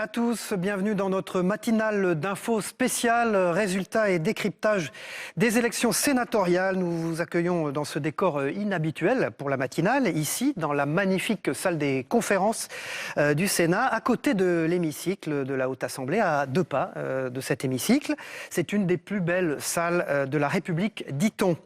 à tous, bienvenue dans notre matinale d'infos spéciale, résultats et décryptage des élections sénatoriales. Nous vous accueillons dans ce décor inhabituel pour la matinale, ici dans la magnifique salle des conférences du Sénat, à côté de l'hémicycle de la Haute Assemblée, à 2 pas de cet hémicycle. C'est une des plus belles salles de la République, dit-on.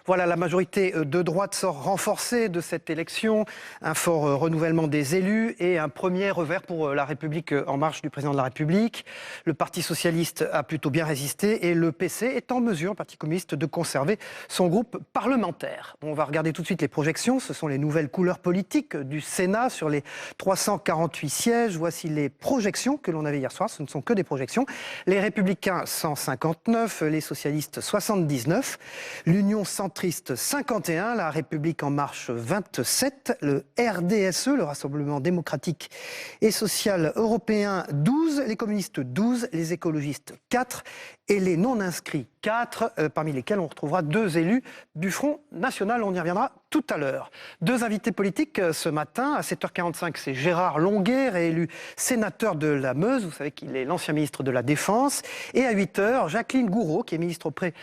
Voilà, la majorité de droite sort renforcée de cette élection, un fort renouvellement des élus et un premier revers pour la République en marche du président de la République. Le Parti socialiste a plutôt bien résisté et le PC est en mesure, le Parti communiste, de conserver son groupe parlementaire. On va regarder tout de suite les projections. Ce sont les nouvelles couleurs politiques du Sénat sur les 348 sièges. Voici les projections que l'on avait hier soir. Ce ne sont que des projections. Les Républicains 159, les socialistes 79, l'Union centriste 51, la République en marche 27, le RDSE, le Rassemblement démocratique et social européen 12, les communistes 12, les écologistes 4 et les non-inscrits 4, parmi lesquels on retrouvera 2 élus du Front National. On y reviendra tout à l'heure. 2 invités politiques ce matin. À 7h45, c'est Gérard Longuet, réélu sénateur de la Meuse. Vous savez qu'il est l'ancien ministre de la Défense. Et à 8h, Jacqueline Gourault, qui est ministre auprès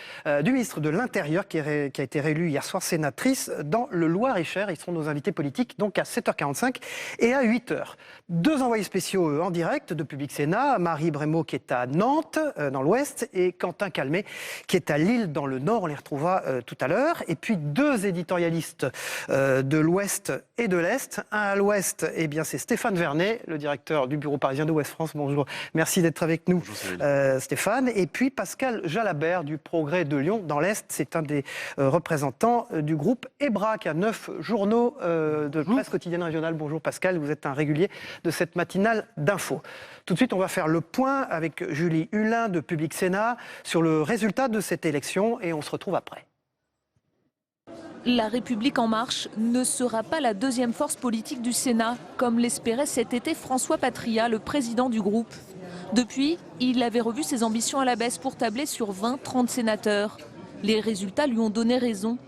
du ministre de l'Intérieur, qui a été réélue hier soir sénatrice dans le Loir-et-Cher. Ils seront nos invités politiques, donc à 7h45 et à 8h. 2 envoyés spéciaux en direct de Public Sénat. Marie Brémaud, qui est à Nantes, dans l'Ouest, et Quentin Calmet, qui est à Lille, dans le Nord. On les retrouvera tout à l'heure. Et puis 2 éditorialistes de l'Ouest et de l'Est. Un à l'Ouest, eh bien, c'est Stéphane Vernet, le directeur du bureau parisien de Ouest France. Bonjour, merci d'être avec nous. Bonjour, Stéphane. Et puis Pascal Jalabert du Progrès de Lyon, dans l'Est. C'est un des représentants du groupe EBRA, qui a 9 journaux de presse quotidienne régionale. Bonjour Pascal, vous êtes un régulier de cette matinale d'infos. Tout de suite, on va faire le point avec Julie Hulin de Public Sénat sur le résultat de cette élection et on se retrouve après. La République en marche ne sera pas la deuxième force politique du Sénat, comme l'espérait cet été François Patriat, le président du groupe. Depuis, il avait revu ses ambitions à la baisse pour tabler sur 20-30 sénateurs. Les résultats lui ont donné raison.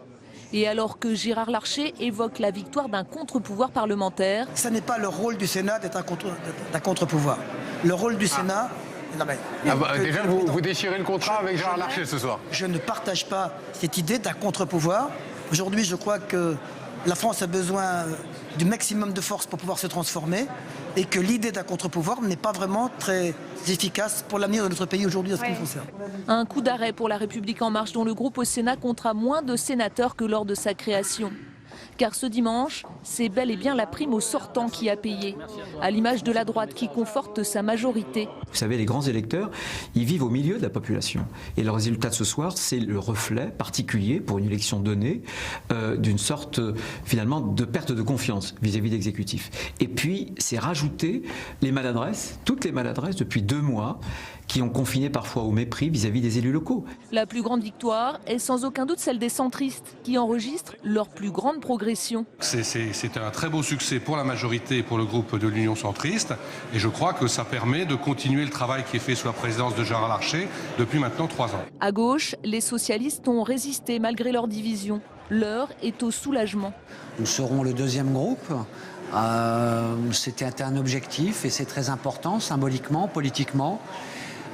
Et alors que Gérard Larcher évoque la victoire d'un contre-pouvoir parlementaire... Ce n'est pas le rôle du Sénat d'être un contre-pouvoir. Le rôle du Sénat... Non mais, déjà, vous déchirez le contrat avec Gérard Larcher ce soir. Je ne partage pas cette idée d'un contre-pouvoir. Aujourd'hui, je crois que la France a besoin du maximum de force pour pouvoir se transformer et que l'idée d'un contre-pouvoir n'est pas vraiment très efficace pour l'avenir de notre pays aujourd'hui en ce qui me concerne. Un coup d'arrêt pour la République en marche dont le groupe au Sénat comptera moins de sénateurs que lors de sa création. Car ce dimanche, c'est bel et bien la prime aux sortants qui a payé, à l'image de la droite qui conforte sa majorité. Vous savez, les grands électeurs, ils vivent au milieu de la population. Et le résultat de ce soir, c'est le reflet particulier, pour une élection donnée, d'une sorte, finalement, de perte de confiance vis-à-vis de l'exécutif. Et puis, c'est rajouter les maladresses, toutes les maladresses depuis 2 mois, qui ont confiné parfois au mépris vis-à-vis des élus locaux. La plus grande victoire est sans aucun doute celle des centristes, qui enregistrent leur plus grande progression. C'est un très beau succès pour la majorité et pour le groupe de l'Union centriste. Et je crois que ça permet de continuer le travail qui est fait sous la présidence de Gérard Larcher depuis maintenant 3 ans. À gauche, les socialistes ont résisté malgré leur division. L'heure est au soulagement. Nous serons le 2e groupe. C'était un objectif et c'est très important, symboliquement, politiquement.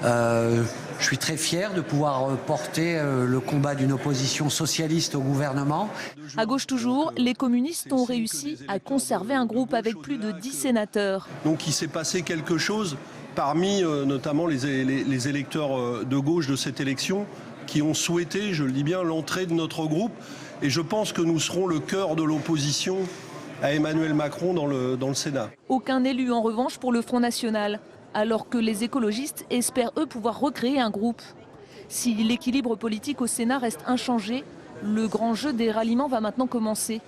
Je suis très fier de pouvoir porter le combat d'une opposition socialiste au gouvernement. À gauche toujours, les communistes ont réussi à conserver un groupe avec plus de 10 sénateurs. Donc il s'est passé quelque chose parmi notamment les électeurs de gauche de cette élection qui ont souhaité, je le dis bien, l'entrée de notre groupe. Et je pense que nous serons le cœur de l'opposition à Emmanuel Macron dans le Sénat. Aucun élu en revanche pour le Front National, alors que les écologistes espèrent eux pouvoir recréer un groupe. Si l'équilibre politique au Sénat reste inchangé, le grand jeu des ralliements va maintenant commencer.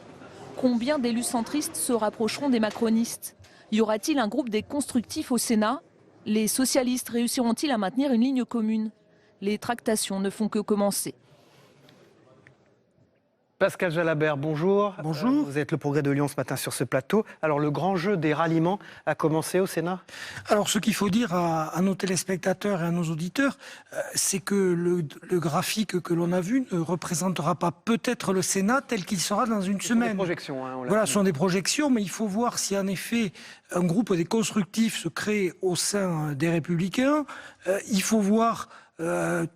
Combien d'élus centristes se rapprocheront des macronistes? Y aura-t-il un groupe des constructifs au Sénat? Les socialistes réussiront-ils à maintenir une ligne commune? Les tractations ne font que commencer. Pascal Jalabert, bonjour. Bonjour. Vous êtes le Progrès de Lyon ce matin sur ce plateau. Alors, le grand jeu des ralliements a commencé au Sénat ? Alors, ce qu'il faut dire à nos téléspectateurs et à nos auditeurs, c'est que le graphique que l'on a vu ne représentera pas peut-être le Sénat tel qu'il sera dans une semaine. Des projections, hein, Voilà, ce sont des projections, mais il faut voir si en effet un groupe des constructifs se crée au sein des Républicains. Il faut voir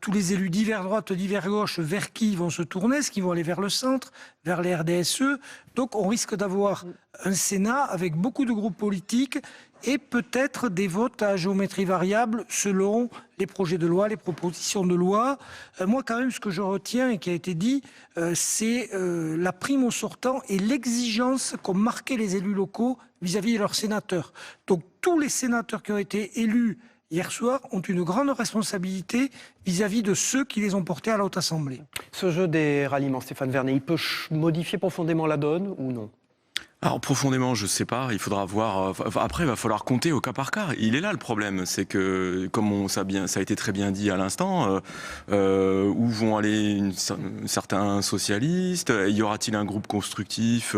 tous les élus divers droite, divers gauche, vers qui ils vont se tourner, est-ce qu'ils vont aller vers le centre, vers les RDSE. Donc on risque d'avoir un Sénat avec beaucoup de groupes politiques et peut-être des votes à géométrie variable selon les projets de loi, les propositions de loi. Moi quand même ce que je retiens et qui a été dit, c'est la prime au sortant et l'exigence qu'ont marqué les élus locaux vis-à-vis de leurs sénateurs. Donc tous les sénateurs qui ont été élus hier soir, ont une grande responsabilité vis-à-vis de ceux qui les ont portés à la Haute Assemblée. Ce jeu des ralliements, Stéphane Vernet, il peut modifier profondément la donne ou non ? Alors profondément, je sais pas, il faudra voir. Après, il va falloir compter au cas par cas. Il est là le problème, c'est que, comme ça a été très bien dit à l'instant, où vont aller certains socialistes ? Y aura-t-il un groupe constructif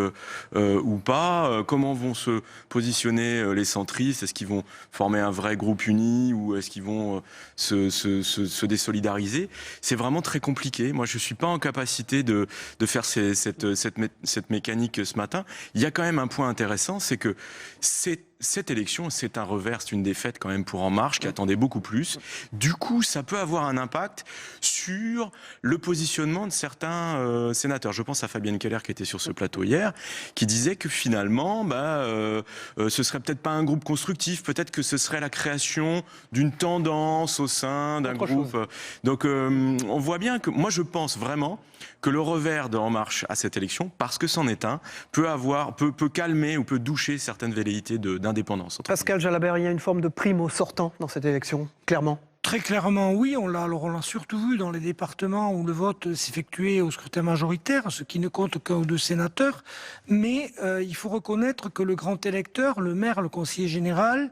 ou pas ? Comment vont se positionner les centristes ? Est-ce qu'ils vont former un vrai groupe uni ou est-ce qu'ils vont se désolidariser ? C'est vraiment très compliqué. Moi, je suis pas en capacité de faire cette mécanique ce matin. Il y a quand même un point intéressant, c'est que cette élection, c'est un revers, c'est une défaite quand même pour En Marche, qui attendait beaucoup plus. Du coup, ça peut avoir un impact sur le positionnement de certains sénateurs. Je pense à Fabienne Keller qui était sur ce plateau hier, qui disait que finalement, ce serait peut-être pas un groupe constructif, peut-être que ce serait la création d'une tendance au sein d'un groupe. Donc, on voit bien que, moi je pense vraiment que le revers de En Marche à cette élection, parce que c'en est un, peut calmer ou peut doucher certaines velléités d'indépendance. Pascal Jalabert, il y a une forme de prime au sortant dans cette élection, clairement. Très clairement, oui. On l'a surtout vu dans les départements où le vote s'effectuait au scrutin majoritaire, ce qui ne compte qu'un ou deux sénateurs. Mais il faut reconnaître que le grand électeur, le maire, le conseiller général,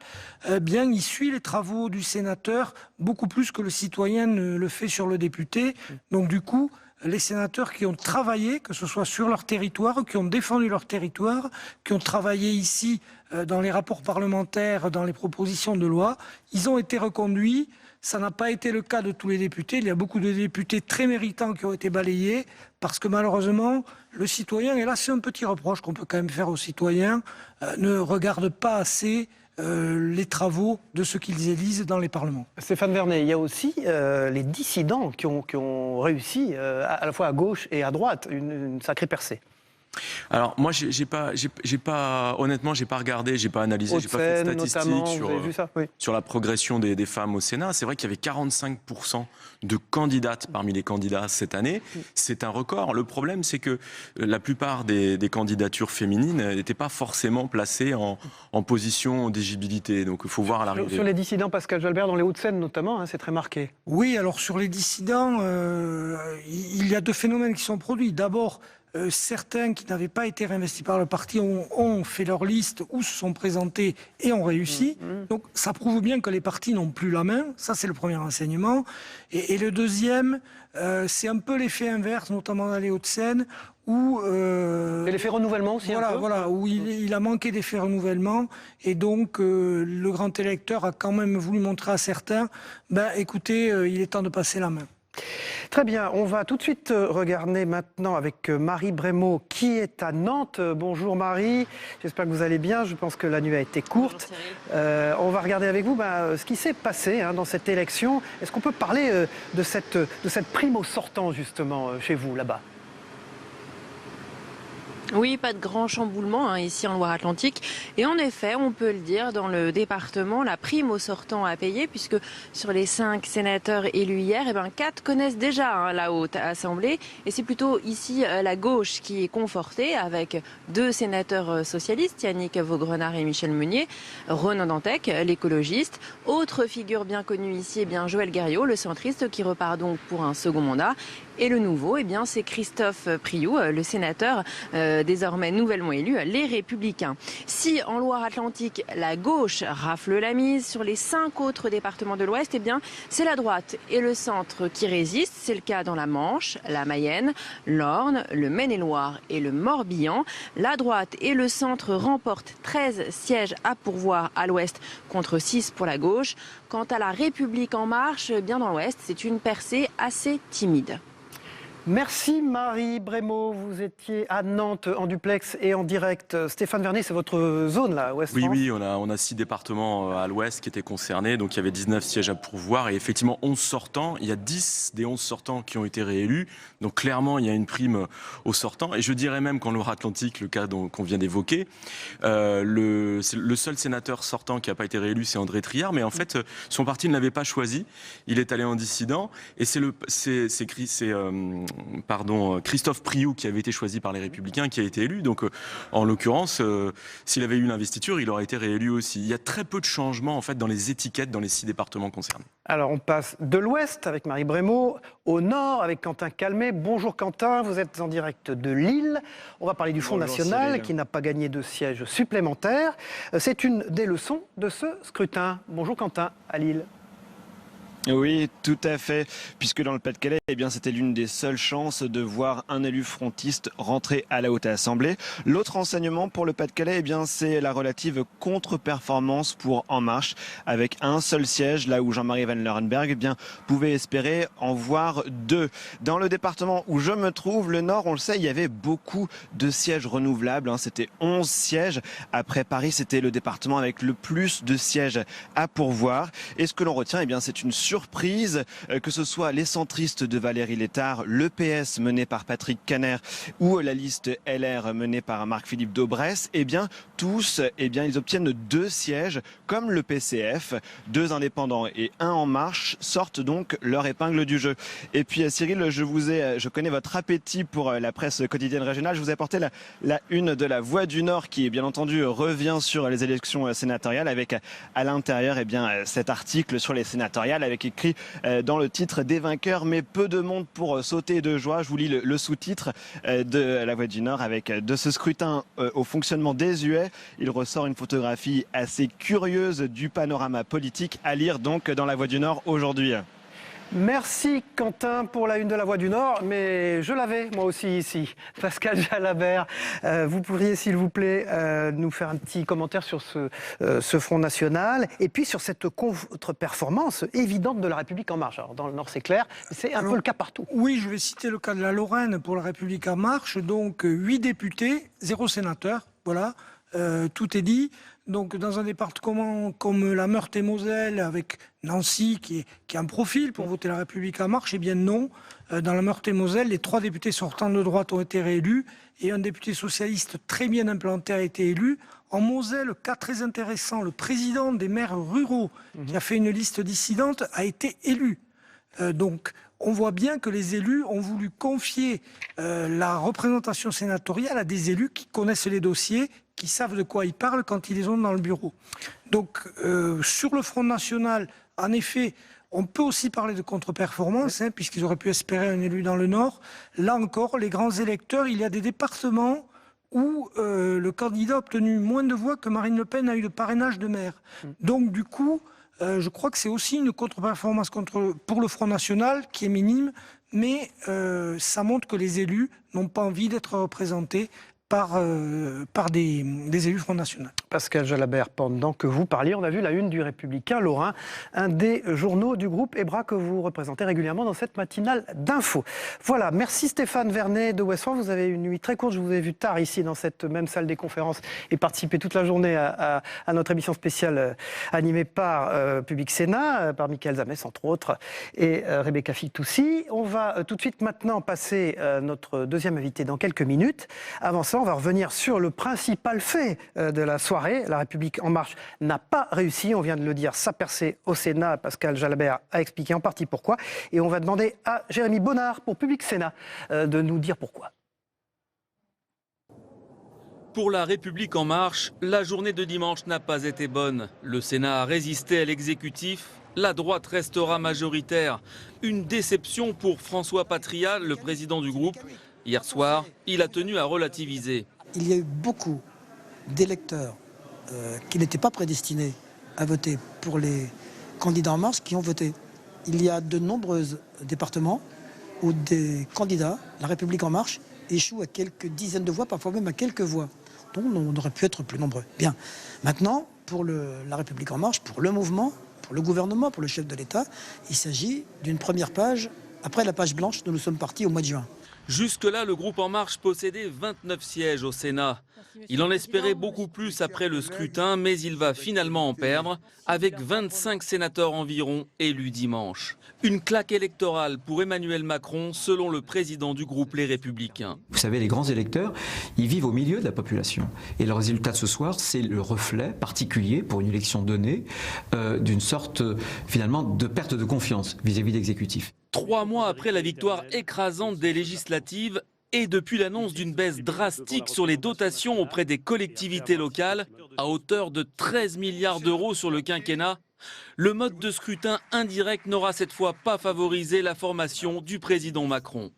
il suit les travaux du sénateur beaucoup plus que le citoyen ne le fait sur le député. Donc du coup, les sénateurs qui ont travaillé, que ce soit sur leur territoire, qui ont défendu leur territoire, qui ont travaillé ici dans les rapports parlementaires, dans les propositions de loi, ils ont été reconduits. Ça n'a pas été le cas de tous les députés. Il y a beaucoup de députés très méritants qui ont été balayés parce que malheureusement, le citoyen, et là c'est un petit reproche qu'on peut quand même faire aux citoyens, ne regarde pas assez les travaux de ceux qu'ils élisent dans les parlements. Stéphane Vernet, il y a aussi les dissidents qui ont réussi à la fois à gauche et à droite, une sacrée percée. Alors moi honnêtement j'ai pas regardé, j'ai pas analysé, j'ai pas fait de statistiques sur la progression des femmes au Sénat. C'est vrai qu'il y avait 45% de candidates parmi les candidats cette année. C'est un record. Le problème c'est que la plupart des candidatures féminines n'étaient pas forcément placées en position d'éligibilité. Donc il faut voir à l'arrivée. Sur les dissidents, Pascal Jalabert, dans les Hauts-de-Seine notamment, c'est très marqué. Oui, alors sur les dissidents, il y a deux phénomènes qui sont produits. D'abord, certains qui n'avaient pas été réinvestis par le parti ont fait leur liste ou se sont présentés et ont réussi. Donc ça prouve bien que les partis n'ont plus la main. Ça, c'est le premier enseignement. Et le deuxième, c'est un peu l'effet inverse, notamment dans les Hauts-de-Seine, où... et l'effet renouvellement aussi où il a manqué d'effet renouvellement. Et donc, le grand électeur a quand même voulu montrer à certains, écoutez, il est temps de passer la main. Très bien, on va tout de suite regarder maintenant avec Marie Brémaud qui est à Nantes. Bonjour Marie, j'espère que vous allez bien, je pense que la nuit a été courte. On va regarder avec vous ce qui s'est passé dans cette élection. Est-ce qu'on peut parler de cette prime au sortant justement chez vous là-bas ? Oui, pas de grand chamboulement ici en Loire-Atlantique. Et en effet, on peut le dire, dans le département, la prime au sortant a payé, puisque sur les 5 sénateurs élus hier, 4 connaissent déjà la Haute Assemblée. Et c'est plutôt ici la gauche qui est confortée, avec 2 sénateurs socialistes, Yannick Vaugrenard et Michel Meunier, Ronan Dantec, l'écologiste. Autre figure bien connue ici, Joël Guerriau, le centriste, qui repart donc pour un second mandat. Et le nouveau, c'est Christophe Priou, le sénateur désormais nouvellement élu, Les Républicains. Si en Loire-Atlantique, la gauche rafle la mise sur les 5 autres départements de l'Ouest, c'est la droite et le centre qui résistent. C'est le cas dans la Manche, la Mayenne, l'Orne, le Maine-et-Loire et le Morbihan. La droite et le centre remportent 13 sièges à pourvoir à l'Ouest contre 6 pour la gauche. Quant à la République en marche, bien dans l'Ouest, c'est une percée assez timide. Merci Marie Brémaud, vous étiez à Nantes en duplex et en direct. Stéphane Vernet, c'est votre zone là, Ouest France ? Oui, on a 6 départements à l'ouest qui étaient concernés, donc il y avait 19 sièges à pourvoir et effectivement 11 sortants. Il y a 10 des 11 sortants qui ont été réélus, donc clairement il y a une prime aux sortants. Et je dirais même qu'en Loire-Atlantique, le cas qu'on vient d'évoquer, le seul sénateur sortant qui n'a pas été réélu, c'est André Triard, mais en fait son parti ne l'avait pas choisi, il est allé en dissident et c'est Christophe Priou qui avait été choisi par les Républicains qui a été élu. Donc en l'occurrence, s'il avait eu l'investiture, il aurait été réélu aussi. Il y a très peu de changements en fait dans les étiquettes dans les 6 départements concernés. Alors on passe de l'ouest avec Marie Brémaud, au nord avec Quentin Calmet. Bonjour Quentin, vous êtes en direct de Lille. On va parler du Front National qui n'a pas gagné de sièges supplémentaires. C'est une des leçons de ce scrutin. Bonjour Quentin, à Lille. Oui, tout à fait, puisque dans le Pas-de-Calais, c'était l'une des seules chances de voir un élu frontiste rentrer à la Haute Assemblée. L'autre enseignement pour le Pas-de-Calais, c'est la relative contre-performance pour En Marche, avec un seul siège, là où Jean-Marie Van Leeuwenberg pouvait espérer en voir 2. Dans le département où je me trouve, le Nord, on le sait, il y avait beaucoup de sièges renouvelables, c'était 11 sièges. Après Paris, c'était le département avec le plus de sièges à pourvoir. Et ce que l'on retient, c'est une surprise, que ce soit les centristes de Valérie Létard, le PS mené par Patrick Kanner ou la liste LR menée par Marc-Philippe Daubresse, tous, ils obtiennent 2 sièges, comme le PCF. 2 indépendants et 1 En Marche sortent donc leur épingle du jeu. Et puis Cyril, je connais votre appétit pour la presse quotidienne régionale. Je vous ai apporté la une de la Voix du Nord qui, bien entendu, revient sur les élections sénatoriales avec à l'intérieur cet article sur les sénatoriales avec écrit dans le titre « Des vainqueurs, mais peu de monde pour sauter de joie ». Je vous lis le sous-titre de La Voix du Nord avec de ce scrutin au fonctionnement désuet. Il ressort une photographie assez curieuse du panorama politique à lire donc dans La Voix du Nord aujourd'hui. Merci Quentin pour la une de La Voix du Nord, mais je l'avais moi aussi ici. Pascal Jalabert, vous pourriez s'il vous plaît nous faire un petit commentaire sur ce Front National et puis sur cette contre-performance évidente de La République En Marche. Alors dans le Nord c'est clair, c'est un peu le cas partout. Oui, je vais citer le cas de la Lorraine pour La République En Marche, donc 8 députés, 0 sénateur, voilà, tout est dit. Donc dans un département comme la Meurthe-et-Moselle, avec Nancy qui a un profil pour voter La République En Marche, non. Dans la Meurthe-et-Moselle, les 3 députés sortants de droite ont été réélus et un député socialiste très bien implanté a été élu. En Moselle, cas très intéressant, le président des maires ruraux, qui a fait une liste dissidente, a été élu. Donc on voit bien que les élus ont voulu confier la représentation sénatoriale à des élus qui connaissent les dossiers, qui savent de quoi ils parlent quand ils les ont dans le bureau. Donc, sur le Front National, en effet, on peut aussi parler de contre-performance, puisqu'ils auraient pu espérer un élu dans le Nord. Là encore, les grands électeurs, il y a des départements où le candidat a obtenu moins de voix que Marine Le Pen a eu de parrainage de maire. Donc, du coup, je crois que c'est aussi une contre-performance pour le Front National, qui est minime, mais ça montre que les élus n'ont pas envie d'être représentés par des élus Front National. Pascal Jalabert, pendant que vous parliez, on a vu la une du Républicain Lorrain, un des journaux du groupe EBRA que vous représentez régulièrement dans cette matinale d'info. Voilà, merci Stéphane Vernet de Ouest France. Vous avez une nuit très courte, je vous ai vu tard ici dans cette même salle des conférences et participer toute la journée à notre émission spéciale animée par Public Sénat, par Michael Zamès entre autres, et Rebecca Fitoussi. On va tout de suite maintenant passer notre deuxième invité dans quelques minutes. Avant ça, on va revenir sur le principal fait de la soirée. La République En Marche n'a pas réussi, on vient de le dire, sa percée au Sénat. Pascal Jalabert a expliqué en partie pourquoi. Et on va demander à Jérémy Bonnard pour Public Sénat de nous dire pourquoi. Pour La République En Marche, la journée de dimanche n'a pas été bonne. Le Sénat a résisté à l'exécutif la droite restera majoritaire. Une déception pour François Patriat, le président du groupe. Hier soir, il a tenu à relativiser. Il y a eu beaucoup d'électeurs qui n'étaient pas prédestinés à voter pour les candidats En Marche qui ont voté. Il y a de nombreux départements où des candidats, La République En Marche, échouent à quelques dizaines de voix, parfois même à quelques voix. Donc on aurait pu être plus nombreux. Bien. Maintenant, pour La République En Marche, pour le mouvement, pour le gouvernement, pour le chef de l'État, il s'agit d'une première page. Après la page blanche dont nous sommes partis au mois de juin. Jusque-là, le groupe En Marche possédait 29 sièges au Sénat. Il en espérait beaucoup plus après le scrutin, mais il va finalement en perdre, avec 25 sénateurs environ élus dimanche. Une claque électorale pour Emmanuel Macron, selon le président du groupe Les Républicains. Vous savez, les grands électeurs, ils vivent au milieu de la population. Et le résultat de ce soir, c'est le reflet particulier, pour une élection donnée, d'une sorte, finalement, de perte de confiance vis-à-vis de l'exécutif. 3 mois après la victoire écrasante des législatives et depuis l'annonce d'une baisse drastique sur les dotations auprès des collectivités locales, à hauteur de 13 milliards d'euros sur le quinquennat, le mode de scrutin indirect n'aura cette fois pas favorisé la formation du président Macron.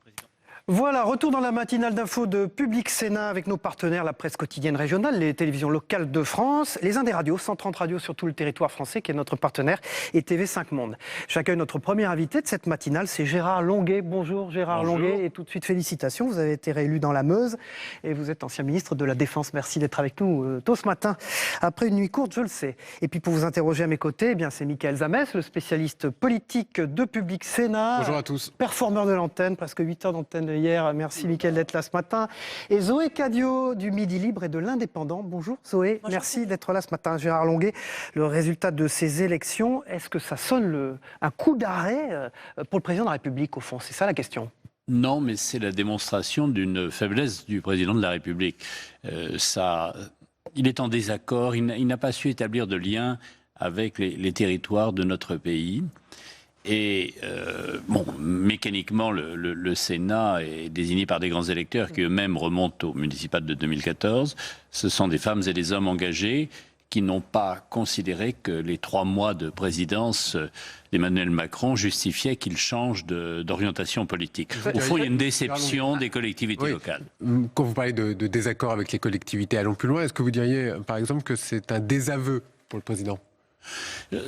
Voilà, retour dans la matinale d'info de Public Sénat avec nos partenaires, la presse quotidienne régionale, les télévisions locales de France, les Indes radios, 130 radios sur tout le territoire français qui est notre partenaire, et TV5 Monde. J'accueille notre premier invité de cette matinale, c'est Gérard Longuet. Bonjour Gérard Longuet, et tout de suite félicitations, vous avez été réélu dans la Meuse et vous êtes ancien ministre de la Défense. Merci d'être avec nous tôt ce matin, après une nuit courte, je le sais. Et puis pour vous interroger à mes côtés, eh bien c'est Mickaël Zamès, le spécialiste politique de Public Sénat. Bonjour à tous. Performeur de l'antenne, presque 8 heures d'antenne hier. Merci Mickaël d'être là ce matin. Et Zoé Cadio du Midi Libre et de l'Indépendant. Bonjour Zoé, bonjour. Merci d'être là ce matin. Gérard Longuet, le résultat de ces élections, est-ce que ça sonne un coup d'arrêt pour le président de la République au fond? C'est ça la question. Non, mais c'est la démonstration d'une faiblesse du président de la République. Il est en désaccord, il n'a pas su établir de lien avec les territoires de notre pays. Et mécaniquement, le Sénat est désigné par des grands électeurs qui eux-mêmes remontent au municipal de 2014. Ce sont des femmes et des hommes engagés qui n'ont pas considéré que les 3 mois de présidence d'Emmanuel Macron justifiaient qu'il change d'orientation politique. Au fond, il y a une déception des collectivités locales. Quand vous parlez de désaccord avec les collectivités, allons plus loin. Est-ce que vous diriez, par exemple, que c'est un désaveu pour le président?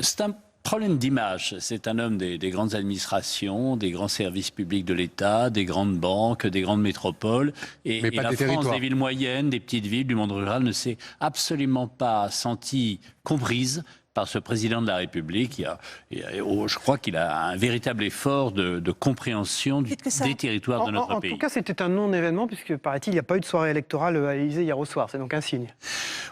C'est un problème d'image. C'est un homme des grandes administrations, des grands services publics de l'État, des grandes banques, des grandes métropoles. Et la France des villes moyennes, des petites villes, du monde rural ne s'est absolument pas sentie comprise par ce président de la République. Je crois qu'il a un véritable effort de compréhension des territoires de notre pays. En tout cas, c'était un non-événement, puisque, paraît-il, il n'y a pas eu de soirée électorale à l'Élysée hier au soir. C'est donc un signe.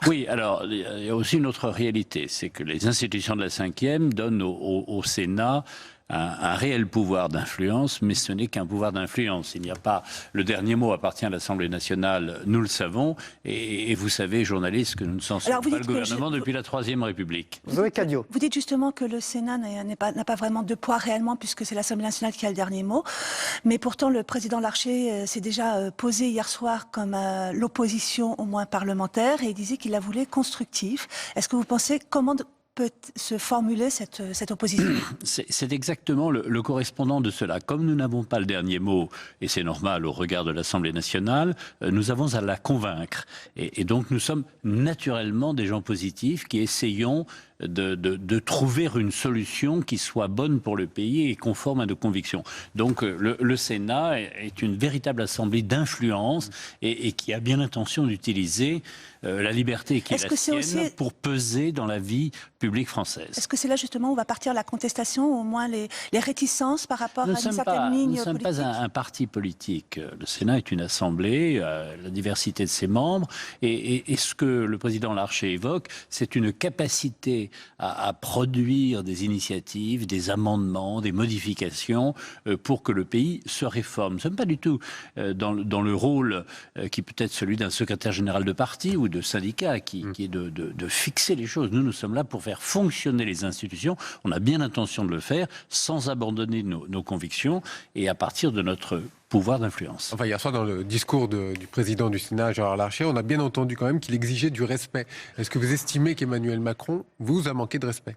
Oui, alors, il y a aussi une autre réalité. C'est que les institutions de la 5e donnent au Sénat un réel pouvoir d'influence, mais ce n'est qu'un pouvoir d'influence. Il n'y a pas... Le dernier mot appartient à l'Assemblée nationale, nous le savons, et vous savez, journalistes, que nous ne censurons pas le gouvernement depuis la Troisième République. Zoé Cadio. Vous dites justement que le Sénat n'a pas vraiment de poids réellement, puisque c'est l'Assemblée nationale qui a le dernier mot. Mais pourtant, le président Larcher s'est déjà posé hier soir comme l'opposition, au moins parlementaire, et il disait qu'il la voulait constructive. Est-ce que vous pensez comment peut se formuler cette opposition? C'est exactement le correspondant de cela. Comme nous n'avons pas le dernier mot, et c'est normal au regard de l'Assemblée nationale, nous avons à la convaincre. Et donc nous sommes naturellement des gens positifs qui essayons de trouver une solution qui soit bonne pour le pays et conforme à nos convictions. Donc le Sénat est une véritable assemblée d'influence et qui a bien l'intention d'utiliser la liberté qui est la sienne pour peser dans la vie publique française. Est-ce que c'est là justement où va partir la contestation, au moins les réticences par rapport à une certaine ligne politique? Nous ne sommes pas un parti politique. Le Sénat est une assemblée, la diversité de ses membres, et ce que le président Larcher évoque, c'est une capacité à produire des initiatives, des amendements, des modifications pour que le pays se réforme. Nous ne sommes pas du tout dans le rôle qui peut être celui d'un secrétaire général de parti ou de syndicat qui est de fixer les choses. Nous sommes là pour faire fonctionner les institutions. On a bien l'intention de le faire sans abandonner nos convictions et à partir de notre pouvoir d'influence. Enfin, hier soir, dans le discours du président du Sénat, Gérard Larcher, on a bien entendu quand même qu'il exigeait du respect. Est-ce que vous estimez qu'Emmanuel Macron vous a manqué de respect?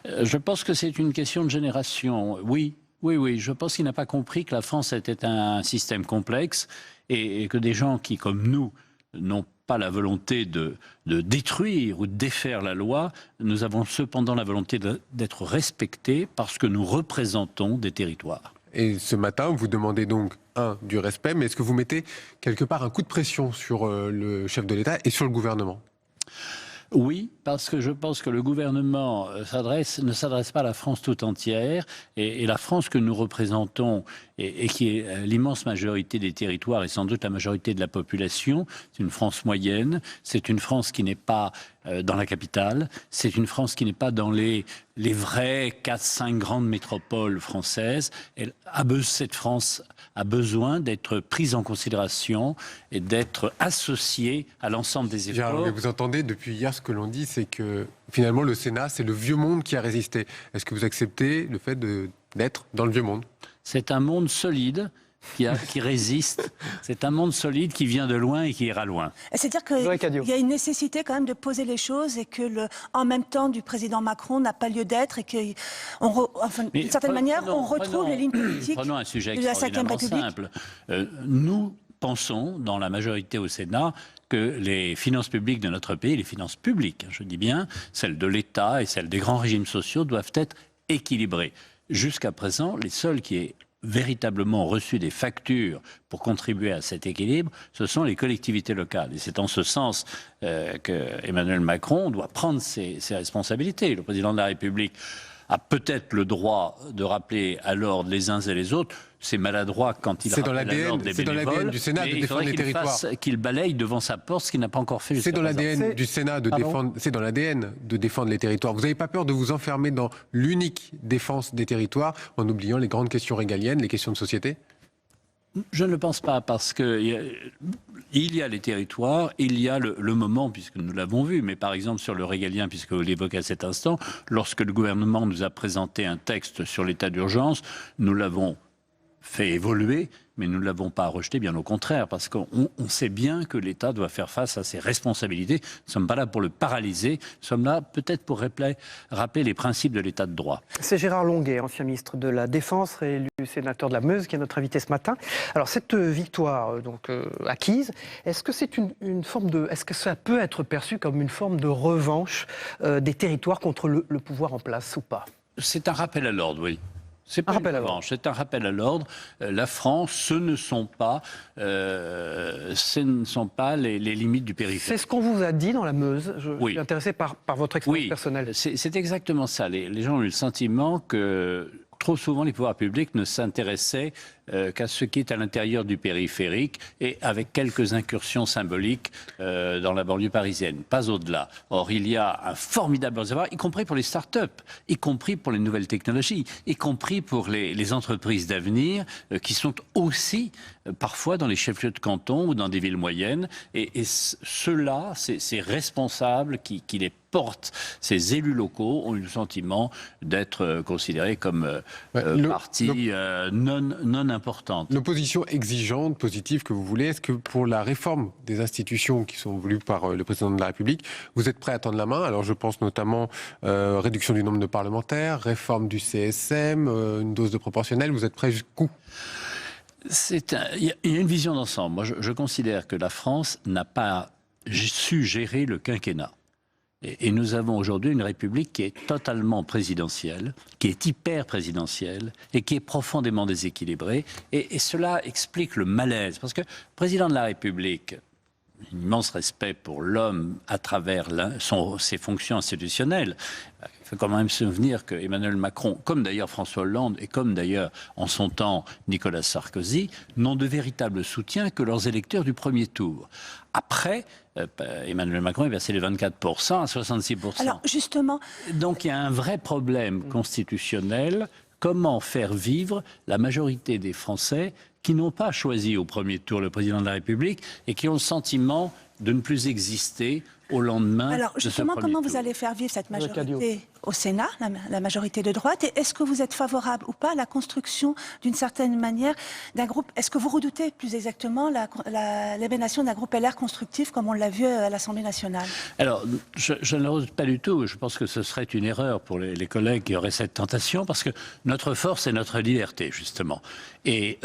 Je pense que c'est une question de génération. Oui, je pense qu'il n'a pas compris que la France était un système complexe et que des gens qui, comme nous, n'ont pas la volonté de détruire ou de défaire la loi, nous avons cependant la volonté d'être respectés parce que nous représentons des territoires. Et ce matin, vous demandez donc, du respect, mais est-ce que vous mettez quelque part un coup de pression sur le chef de l'État et sur le gouvernement? Oui, parce que je pense que le gouvernement ne s'adresse pas à la France tout entière, et la France que nous représentons, et qui est l'immense majorité des territoires et sans doute la majorité de la population, c'est une France moyenne, c'est une France qui n'est pas dans la capitale, c'est une France qui n'est pas dans les vraies 4-5 grandes métropoles françaises. Cette France a besoin d'être prise en considération et d'être associée à l'ensemble des efforts. Gérard, mais vous entendez depuis hier ce que l'on dit, c'est que finalement le Sénat, c'est le vieux monde qui a résisté. Est-ce que vous acceptez le fait d'être dans le vieux monde? C'est un monde solide qui résiste. C'est un monde solide qui vient de loin et qui ira loin. C'est-à-dire qu'il y a une nécessité quand même de poser les choses et que en même temps du président Macron n'a pas lieu d'être et que, d'une certaine manière, on retrouve les lignes politiques prenons un sujet de la 5e République. simple. Nous pensons, dans la majorité au Sénat, que les finances publiques de notre pays, les finances publiques, je dis bien, celles de l'État et celles des grands régimes sociaux, doivent être équilibrées. Jusqu'à présent, les seuls qui aient véritablement reçu des factures pour contribuer à cet équilibre, ce sont les collectivités locales. Et c'est en ce sens que Emmanuel Macron doit prendre ses responsabilités. Le président de la République a peut-être le droit de rappeler à l'ordre les uns et les autres. C'est maladroit quand il rappelle à l'ordre des bénévoles. C'est dans l'ADN du Sénat de défendre les territoires. Qu'il balaye devant sa porte, ce qu'il n'a pas encore fait jusqu'à présent. C'est dans l'ADN du Sénat de défendre. C'est dans l'ADN de défendre les territoires. Vous n'avez pas peur de vous enfermer dans l'unique défense des territoires en oubliant les grandes questions régaliennes, les questions de société? Je ne le pense pas, parce que il y a les territoires, il y a le moment, puisque nous l'avons vu, mais par exemple sur le régalien, puisque vous l'évoquez à cet instant, lorsque le gouvernement nous a présenté un texte sur l'état d'urgence, nous l'avons fait évoluer, mais nous ne l'avons pas rejeté, bien au contraire, parce qu'on sait bien que l'État doit faire face à ses responsabilités. Nous ne sommes pas là pour le paralyser, nous sommes là peut-être pour rappeler les principes de l'État de droit. C'est Gérard Longuet, ancien ministre de la Défense, réélu sénateur de la Meuse, qui est notre invité ce matin. Alors cette victoire acquise, est-ce que c'est une forme de, est-ce que ça peut être perçu comme une forme de revanche des territoires contre le pouvoir en place ou pas? C'est un rappel à l'ordre, oui. C'est pas une revanche, c'est un rappel à l'ordre. La France, ce ne sont pas les limites du périphérique. C'est ce qu'on vous a dit dans la Meuse. Je suis intéressé par votre expérience personnelle. C'est exactement ça. Les gens ont eu le sentiment que trop souvent les pouvoirs publics ne s'intéressaient qu'à ce qui est à l'intérieur du périphérique et avec quelques incursions symboliques dans la banlieue parisienne, pas au-delà. Or, il y a un formidable réservoir, y compris pour les start-up, y compris pour les nouvelles technologies, y compris pour les entreprises d'avenir qui sont aussi parfois dans les chefs-lieux de canton ou dans des villes moyennes. Et ceux-là, ces responsables qui les portent, ces élus locaux, ont eu le sentiment d'être considérés comme partie non importante. L'opposition exigeante, positive que vous voulez, est-ce que pour la réforme des institutions qui sont voulues par le président de la République, vous êtes prêt à tendre la main? Alors je pense notamment réduction du nombre de parlementaires, réforme du CSM, une dose de proportionnelle, vous êtes prêt jusqu'où? Il y a une vision d'ensemble. Moi, je considère que la France n'a pas su gérer le quinquennat. Et nous avons aujourd'hui une République qui est totalement présidentielle, qui est hyper présidentielle et qui est profondément déséquilibrée. Et cela explique le malaise. Parce que le président de la République, un immense respect pour l'homme à travers ses fonctions institutionnelles. Il faut quand même se souvenir que Emmanuel Macron, comme d'ailleurs François Hollande et comme d'ailleurs en son temps Nicolas Sarkozy, n'ont de véritable soutien que leurs électeurs du premier tour. Après, Emmanuel Macron est versé les 24% à 66%. Alors justement... Donc il y a un vrai problème constitutionnel. Comment faire vivre la majorité des Français qui n'ont pas choisi au premier tour le président de la République et qui ont le sentiment de ne plus exister au lendemain Alors de ce justement, premier comment tour. vous allez faire vivre cette majorité au Sénat, la majorité de droite, et est-ce que vous êtes favorable ou pas à la construction d'une certaine manière d'un groupe? Est-ce que vous redoutez plus exactement l'émanation d'un groupe LR constructif comme on l'a vu à l'Assemblée nationale? Alors, je ne le redoute pas du tout. Je pense que ce serait une erreur pour les collègues qui auraient cette tentation, parce que notre force est notre liberté, justement. Et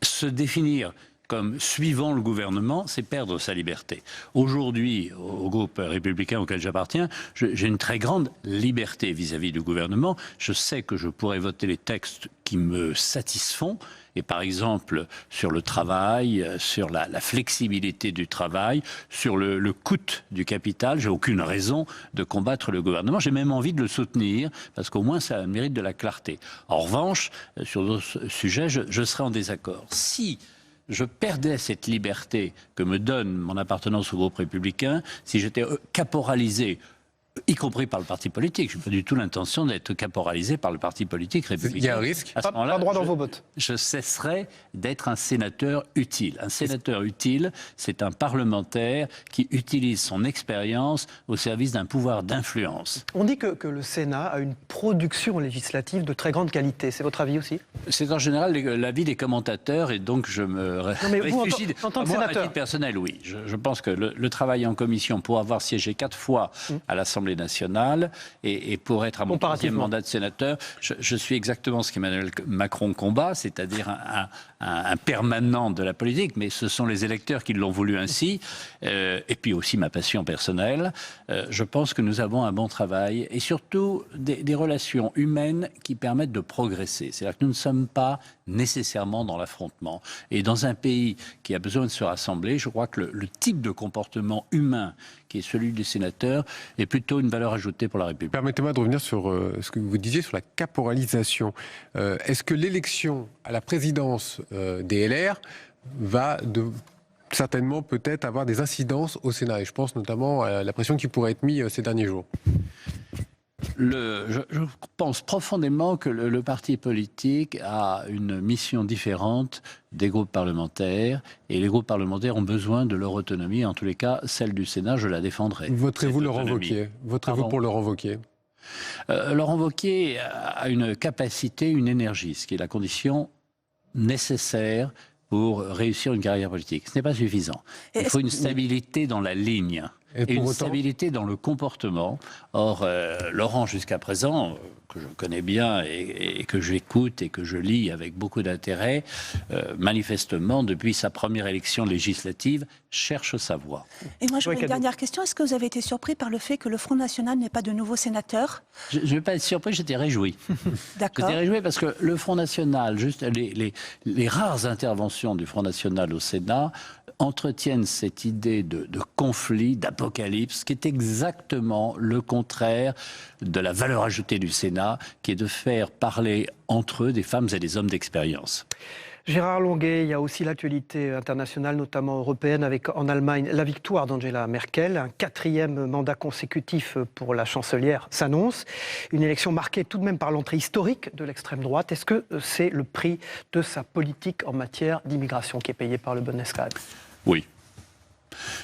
se définir comme suivant le gouvernement, c'est perdre sa liberté. Aujourd'hui, au groupe républicain auquel j'appartiens, j'ai une très grande liberté vis-à-vis du gouvernement. Je sais que je pourrais voter les textes qui me satisfont. Et par exemple, sur le travail, sur la flexibilité du travail, sur le coût du capital, j'ai aucune raison de combattre le gouvernement. J'ai même envie de le soutenir, parce qu'au moins ça mérite de la clarté. En revanche, sur d'autres sujets, je serai en désaccord. Si je perdais cette liberté que me donne mon appartenance au groupe républicain, si j'étais caporalisé, y compris par le parti politique. Je n'ai pas du tout l'intention d'être caporalisé par le parti politique républicain. Il y a un risque. À ce moment-là, pas droit dans vos bottes. Je cesserai d'être un sénateur utile. Un sénateur utile, c'est un parlementaire qui utilise son expérience au service d'un pouvoir d'influence. On dit que le Sénat a une production législative de très grande qualité. C'est votre avis aussi? C'est en général l'avis des commentateurs, et donc je me réfugie. En tant que Moi, à sénateur. titre personnel, oui. Je pense que le travail en commission, pour avoir siégé 4 fois à l'Assemblée nationale et pour être à mon 3e mandat de sénateur, je suis exactement ce qu'Emmanuel Macron combat, c'est-à-dire un permanent de la politique, mais ce sont les électeurs qui l'ont voulu ainsi, et puis aussi ma passion personnelle. Je pense que nous avons un bon travail et surtout des relations humaines qui permettent de progresser. C'est-à-dire que nous ne sommes pas nécessairement dans l'affrontement. Et dans un pays qui a besoin de se rassembler, je crois que le type de comportement humain qui est celui des sénateurs est plutôt une valeur ajoutée pour la République. Permettez-moi de revenir sur ce que vous disiez sur la caporalisation. Est-ce que l'élection à la présidence des LR va certainement peut-être avoir des incidences au Sénat? Et je pense notamment à la pression qui pourrait être mise ces derniers jours. Je pense profondément que le parti politique a une mission différente des groupes parlementaires, et les groupes parlementaires ont besoin de leur autonomie. En tous les cas, celle du Sénat, je la défendrai. Voterez-vous le renvoquer? Voterez-vous pour le renvoquer? Le renvoquer a une capacité, une énergie, ce qui est la condition nécessaire pour réussir une carrière politique. Ce n'est pas suffisant. Il faut une stabilité dans la ligne. Et une stabilité dans le comportement. Or, Laurent, jusqu'à présent, que je connais bien et que j'écoute et que je lis avec beaucoup d'intérêt, manifestement, depuis sa première élection législative, cherche sa voie. Et moi, j'aurais une dernière question. Est-ce que vous avez été surpris par le fait que le Front National n'ait pas de nouveaux sénateurs? Je ne vais pas être surpris, j'étais réjoui. D'accord. J'étais réjoui parce que le Front National, juste les rares interventions du Front National au Sénat, entretiennent cette idée de conflit, d'apocalypse, qui est exactement le contraire de la valeur ajoutée du Sénat, qui est de faire parler entre eux des femmes et des hommes d'expérience. Gérard Longuet, il y a aussi l'actualité internationale, notamment européenne, avec en Allemagne la victoire d'Angela Merkel. Un 4e mandat consécutif pour la chancelière s'annonce. Une élection marquée tout de même par l'entrée historique de l'extrême droite. Est-ce que c'est le prix de sa politique en matière d'immigration qui est payé par le Bundesrat? Oui.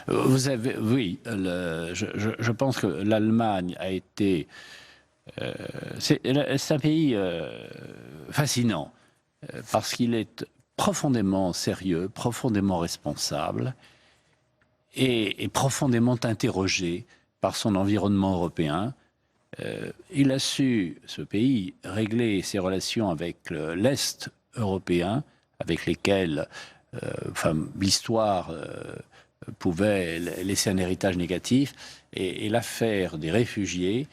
Je pense que l'Allemagne a été... c'est un pays fascinant, parce qu'il est profondément sérieux, profondément responsable et profondément interrogé par son environnement européen. Il a su, ce pays, régler ses relations avec l'Est européen, avec lesquels l'histoire pouvait laisser un héritage négatif, et l'affaire des réfugiés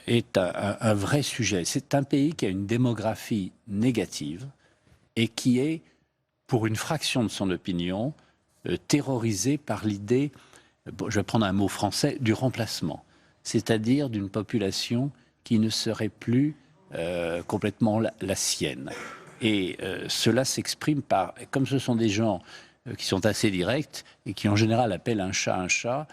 est un vrai sujet. C'est un pays qui a une démographie négative et qui est, pour une fraction de son opinion, terrorisé par l'idée, je vais prendre un mot français, du remplacement, c'est-à-dire d'une population qui ne serait plus complètement la sienne. Et cela s'exprime par, comme ce sont des gens qui sont assez directs et qui en général appellent un chat,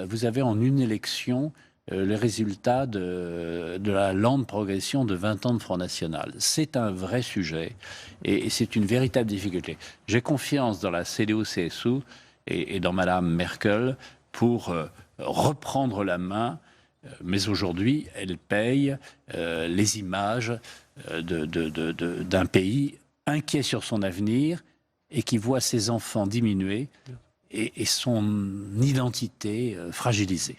vous avez en une élection les résultats de la lente progression de 20 ans de Front National. C'est un vrai sujet et c'est une véritable difficulté. J'ai confiance dans la CDU-CSU et dans Madame Merkel pour reprendre la main, mais aujourd'hui, elle paye les images d'un pays inquiet sur son avenir et qui voit ses enfants diminuer et son identité fragilisée.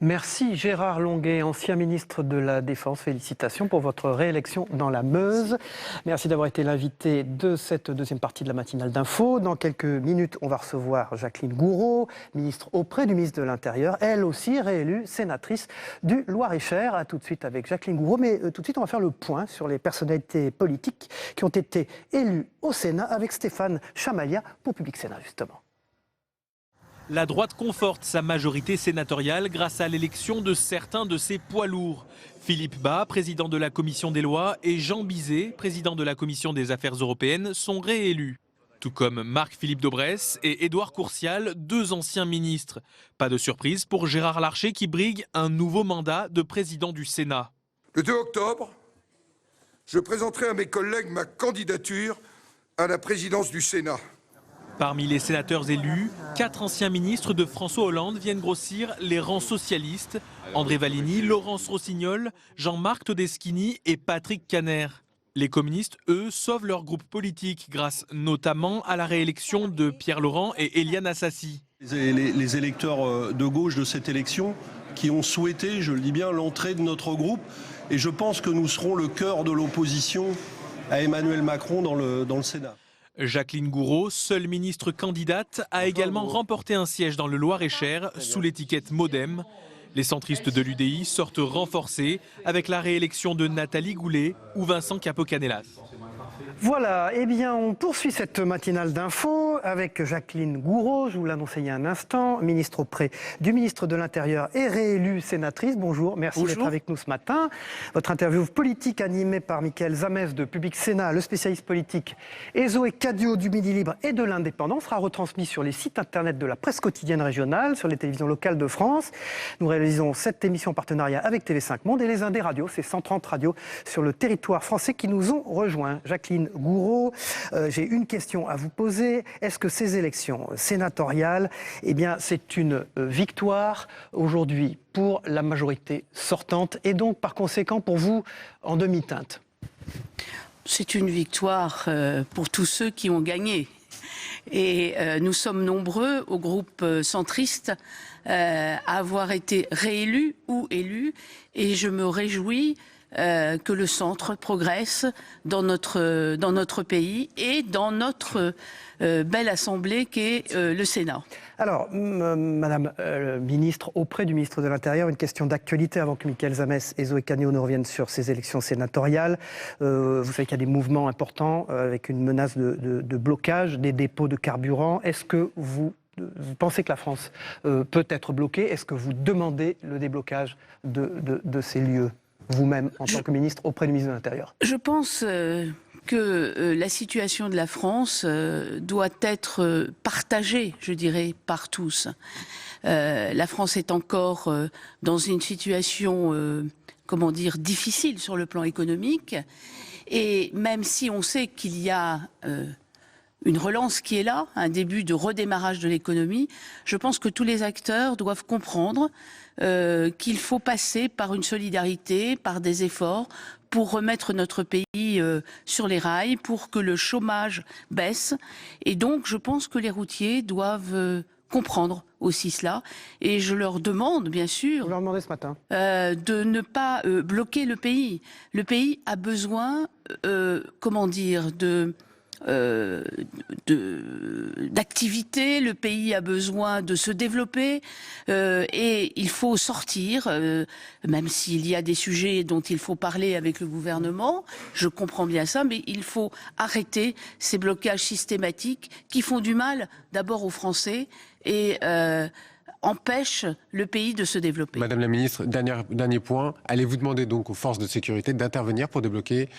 Merci Gérard Longuet, ancien ministre de la Défense. Félicitations pour votre réélection dans la Meuse. Merci d'avoir été l'invité de cette deuxième partie de la matinale d'info. Dans quelques minutes, on va recevoir Jacqueline Gourault, ministre auprès du ministre de l'Intérieur, elle aussi réélue sénatrice du Loir-et-Cher. A tout de suite avec Jacqueline Gourault, mais tout de suite on va faire le point sur les personnalités politiques qui ont été élues au Sénat avec Stéphane Chamalia pour Public Sénat justement. La droite conforte sa majorité sénatoriale grâce à l'élection de certains de ses poids lourds. Philippe Bas, président de la Commission des lois, et Jean Bizet, président de la Commission des affaires européennes, sont réélus. Tout comme Marc-Philippe Daubresse et Édouard Courtial, deux anciens ministres. Pas de surprise pour Gérard Larcher qui brigue un nouveau mandat de président du Sénat. Le 2 octobre, je présenterai à mes collègues ma candidature à la présidence du Sénat. Parmi les sénateurs élus, 4 anciens ministres de François Hollande viennent grossir les rangs socialistes. André Valigny, Laurence Rossignol, Jean-Marc Todeschini et Patrick Kanner. Les communistes, eux, sauvent leur groupe politique grâce notamment à la réélection de Pierre Laurent et Éliane Assassi. Les électeurs de gauche de cette élection qui ont souhaité, je le dis bien, l'entrée de notre groupe. Et je pense que nous serons le cœur de l'opposition à Emmanuel Macron dans le Sénat. Jacqueline Gourault, seule ministre candidate, a également remporté un siège dans le Loir-et-Cher sous l'étiquette MoDem. Les centristes de l'UDI sortent renforcés avec la réélection de Nathalie Goulet ou Vincent Capo-Canellas. Voilà, eh bien on poursuit cette matinale d'info avec Jacqueline Gourault, je vous l'annonçais il y a un instant, ministre auprès du ministre de l'Intérieur et réélue sénatrice. Bonjour, merci d'être avec nous ce matin. Votre interview politique animée par Mickaël Zamès de Public Sénat, le spécialiste politique, et Zoé Cadio du Midi Libre et de l'Indépendant sera retransmis sur les sites internet de la presse quotidienne régionale, sur les télévisions locales de France. Nous réalisons cette émission en partenariat avec TV5 Monde et les Indés Radio, c'est 130 radios sur le territoire français qui nous ont rejoints. Jacqueline Gourault, j'ai une question à vous poser. Est-ce que ces élections sénatoriales, eh bien, c'est une victoire aujourd'hui pour la majorité sortante et donc par conséquent pour vous en demi-teinte? C'est une victoire pour tous ceux qui ont gagné. Et nous sommes nombreux au groupe centriste à avoir été réélus ou élus et je me réjouis que le centre progresse dans notre pays et dans notre belle assemblée qu'est le Sénat. Alors, Madame ministre, auprès du ministre de l'Intérieur, une question d'actualité avant que Mickaël Zamès et Zoé Cadio ne reviennent sur ces élections sénatoriales. Vous savez qu'il y a des mouvements importants avec une menace de blocage des dépôts de carburant. Est-ce que vous pensez que la France peut être bloquée? Est-ce que vous demandez le déblocage de ces lieux vous-même, en tant que ministre, auprès du ministre de l'Intérieur? Je pense que la situation de la France doit être partagée, je dirais, par tous. La France est encore dans une situation, comment dire, difficile sur le plan économique. Et même si on sait qu'il y a une relance qui est là, un début de redémarrage de l'économie, je pense que tous les acteurs doivent comprendre qu'il faut passer par une solidarité, par des efforts pour remettre notre pays sur les rails, pour que le chômage baisse. Et donc, je pense que les routiers doivent comprendre aussi cela. Et je leur demande, bien sûr, vous leur demandez ce matin, de ne pas bloquer le pays. Le pays a besoin, comment dire, d'activité, le pays a besoin de se développer et il faut sortir, même s'il y a des sujets dont il faut parler avec le gouvernement, je comprends bien ça, mais il faut arrêter ces blocages systématiques qui font du mal d'abord aux Français et empêche le pays de se développer. Madame la ministre, dernier point, allez-vous demander donc aux forces de sécurité d'intervenir pour débloquer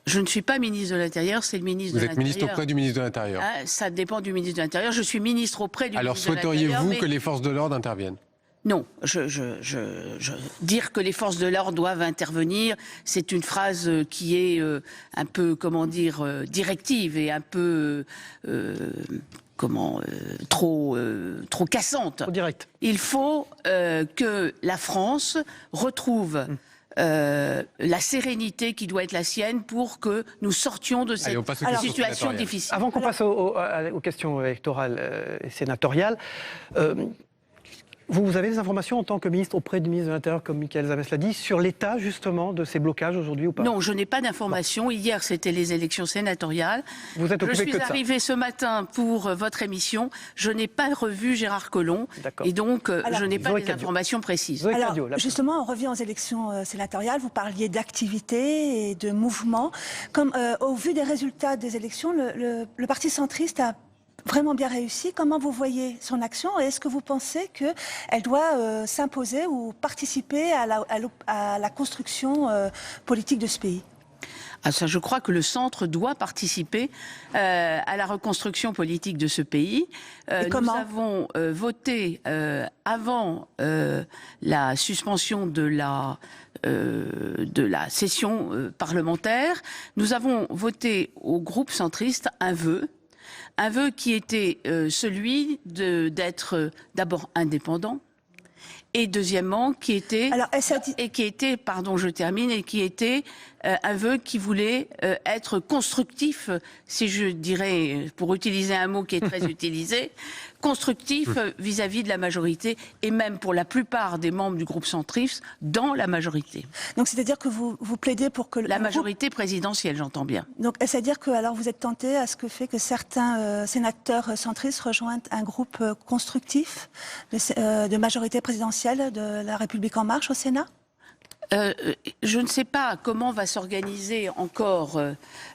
Je ne suis pas ministre de l'Intérieur, c'est le ministre de l'Intérieur. Vous êtes ministre auprès du ministre de l'Intérieur. Ça dépend du ministre de l'Intérieur. Je suis ministre auprès du Alors, ministre de l'Intérieur. Alors souhaiteriez-vous que les forces de l'ordre interviennent? Non, dire que les forces de l'ordre doivent intervenir, c'est une phrase qui est un peu, comment dire, directive et un peu trop cassante. Trop direct. Il faut que la France retrouve la sérénité qui doit être la sienne pour que nous sortions de cette situation difficile. Avant qu'on passe aux questions électorales et sénatoriales, vous avez des informations en tant que ministre auprès du ministre de l'Intérieur, comme Michaël Zamès l'a dit, sur l'état justement de ces blocages aujourd'hui ou pas? Non, je n'ai pas d'informations. Hier, c'était les élections sénatoriales. Vous êtes occupé je suis que de ça. arrivée ce matin pour votre émission. Je n'ai pas revu Gérard Collomb. Et donc, je n'ai pas d'informations précises. Alors, justement, on revient aux élections sénatoriales. Vous parliez d'activité et de mouvement. Comme au vu des résultats des élections, le Parti centriste a vraiment bien réussi. Comment vous voyez son action et est-ce que vous pensez qu'elle doit s'imposer ou participer à la construction politique de ce pays? Ça, je crois que le centre doit participer à la reconstruction politique de ce pays. Nous avons voté avant la suspension de la session parlementaire. Nous avons voté au groupe centriste un vœu qui était celui d'être d'abord indépendant et deuxièmement qui était un vœu qui voulait être constructif, si je dirais, pour utiliser un mot qui est très utilisé, constructif vis-à-vis de la majorité et même pour la plupart des membres du groupe centriste dans la majorité. Donc c'est-à-dire que vous plaidez pour que la majorité présidentielle, j'entends bien. Donc c'est-à-dire que alors vous êtes tenté à ce que fait que certains sénateurs centristes rejoignent un groupe constructif de majorité présidentielle de La République En Marche au Sénat? Je ne sais pas comment va s'organiser encore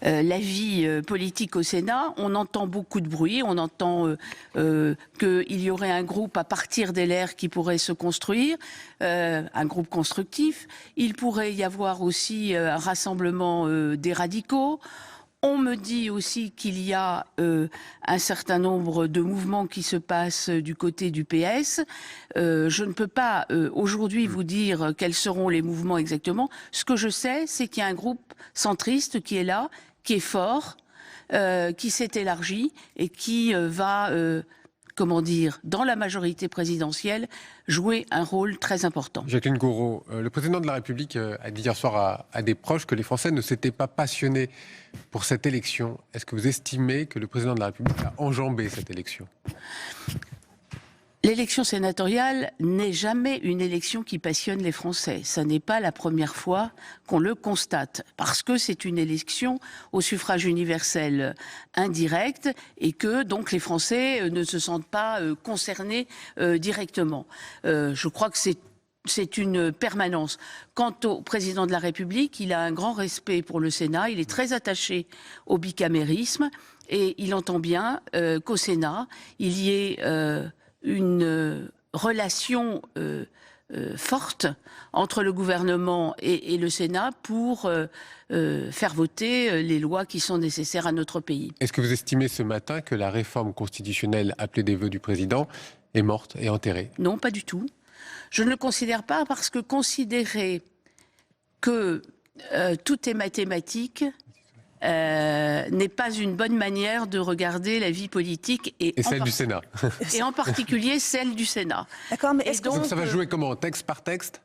la vie politique au Sénat. On entend beaucoup de bruit, on entend qu'il y aurait un groupe à partir des LR qui pourrait se construire, un groupe constructif. Il pourrait y avoir aussi un rassemblement des radicaux. On me dit aussi qu'il y a un certain nombre de mouvements qui se passent du côté du PS. Je ne peux pas aujourd'hui vous dire quels seront les mouvements exactement. Ce que je sais, c'est qu'il y a un groupe centriste qui est là, qui est fort, qui s'est élargi et qui va, dans la majorité présidentielle, jouer un rôle très important. Jacqueline Gouraud, le président de la République a dit hier soir à des proches que les Français ne s'étaient pas passionnés pour cette élection. Est-ce que vous estimez que le président de la République a enjambé cette élection ? L'élection sénatoriale n'est jamais une élection qui passionne les Français. Ça n'est pas la première fois qu'on le constate, parce que c'est une élection au suffrage universel indirect et que donc les Français ne se sentent pas concernés directement. Je crois que c'est une permanence. Quant au président de la République, il a un grand respect pour le Sénat, il est très attaché au bicamérisme et il entend bien qu'au Sénat, il y ait une relation forte entre le gouvernement et le Sénat pour faire voter les lois qui sont nécessaires à notre pays. Est-ce que vous estimez ce matin que la réforme constitutionnelle appelée des vœux du président est morte et enterrée ? Non, pas du tout. Je ne le considère pas parce que considérer que tout est mathématique n'est pas une bonne manière de regarder la vie politique et celle du Sénat. Et en particulier celle du Sénat. D'accord, mais donc ça va jouer comment, texte par texte ?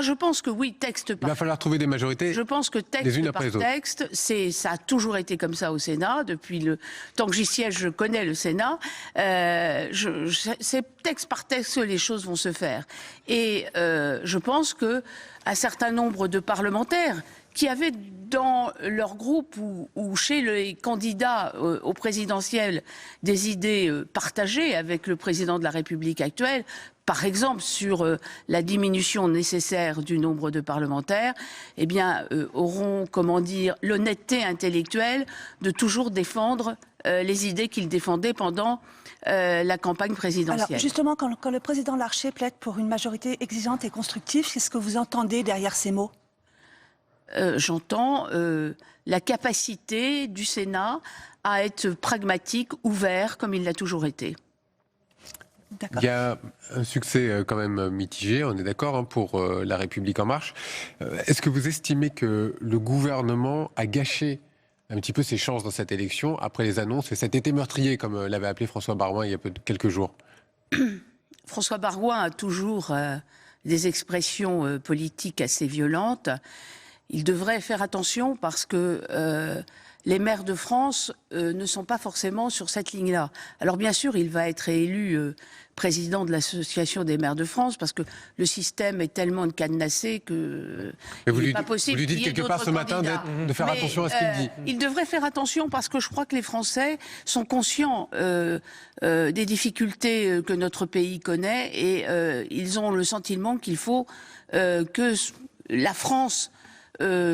Je pense que oui, texte par... Il va falloir trouver des majorités. Je pense que texte par texte, ça a toujours été comme ça au Sénat. Depuis le temps que j'y siège, je connais le Sénat. C'est texte par texte que les choses vont se faire. Et je pense que un certain nombre de parlementaires qui avaient dans leur groupe ou chez les candidats au présidentiel des idées partagées avec le président de la République actuelle, par exemple sur la diminution nécessaire du nombre de parlementaires, auront, l'honnêteté intellectuelle de toujours défendre les idées qu'ils défendaient pendant la campagne présidentielle. Alors justement, quand le président Larcher plaide pour une majorité exigeante et constructive, qu'est-ce que vous entendez derrière ces mots ? J'entends la capacité du Sénat à être pragmatique, ouvert, comme il l'a toujours été. Il y a un succès quand même mitigé, on est d'accord, pour La République En Marche. Est-ce que vous estimez que le gouvernement a gâché un petit peu ses chances dans cette élection après les annonces et cet été meurtrier, comme l'avait appelé François Baroin il y a quelques jours? François Baroin a toujours des expressions politiques assez violentes. Il devrait faire attention parce que les maires de France ne sont pas forcément sur cette ligne-là. Alors bien sûr, il va être élu président de l'association des maires de France parce que le système est tellement cadenassé que il n'est pas possible. Vous lui dites quelque part ce matin de faire attention à ce qu'il dit. Il devrait faire attention parce que je crois que les Français sont conscients des difficultés que notre pays connaît et ils ont le sentiment qu'il faut que la France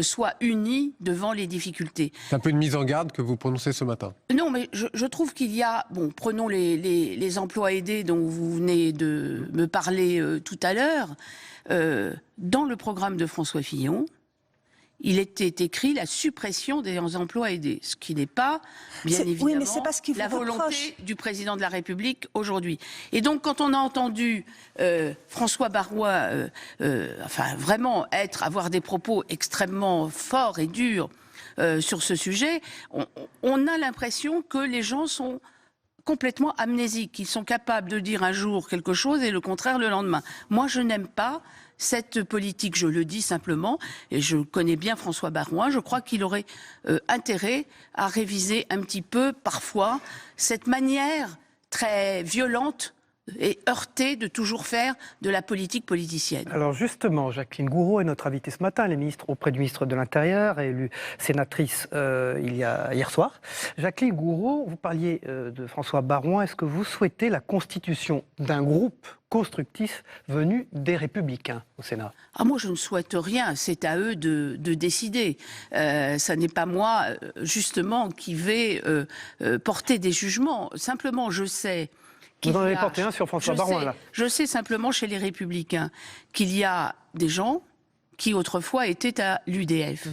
soit unie devant les difficultés. C'est un peu une mise en garde que vous prononcez ce matin. Non, mais je trouve qu'il y a... Bon, prenons les emplois aidés dont vous venez de me parler tout à l'heure. Dans le programme de François Fillon, il était écrit la suppression des emplois aidés, ce qui n'est pas, bien évidemment, oui, mais c'est pas ce qu'il vous la volonté reproche. du président de la République aujourd'hui. Et donc, quand on a entendu François Baroin, enfin, vraiment avoir des propos extrêmement forts et durs sur ce sujet, on a l'impression que les gens sont complètement amnésiques. Ils sont capables de dire un jour quelque chose et le contraire le lendemain. Moi, je n'aime pas cette politique, je le dis simplement, et je connais bien François Baroin, je crois qu'il aurait intérêt à réviser un petit peu, parfois, cette manière très violente et heurtée de toujours faire de la politique politicienne. Alors justement, Jacqueline Gourault est notre invitée ce matin, elle est ministre auprès du ministre de l'Intérieur, élue sénatrice hier soir. Jacqueline Gourault, vous parliez de François Baroin, est-ce que vous souhaitez la constitution d'un groupe constructif venu des Républicains au Sénat? Moi, je ne souhaite rien. C'est à eux de décider. Ça n'est pas moi, justement, qui vais porter des jugements. Simplement, je sais... Vous en avez porté un sur François Baroin, là. Je sais simplement, chez les Républicains, qu'il y a des gens qui, autrefois, étaient à l'UDF.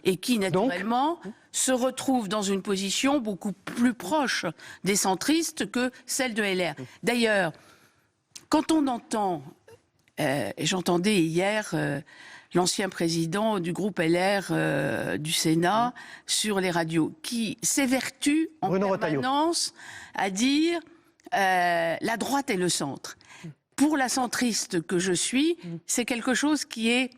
Et qui, naturellement, se retrouvent dans une position beaucoup plus proche des centristes que celle de LR. D'ailleurs, quand on entend, et j'entendais hier l'ancien président du groupe LR du Sénat sur les radios, qui s'évertue en permanence à dire la droite et le centre. Pour la centriste que je suis, c'est quelque chose qui est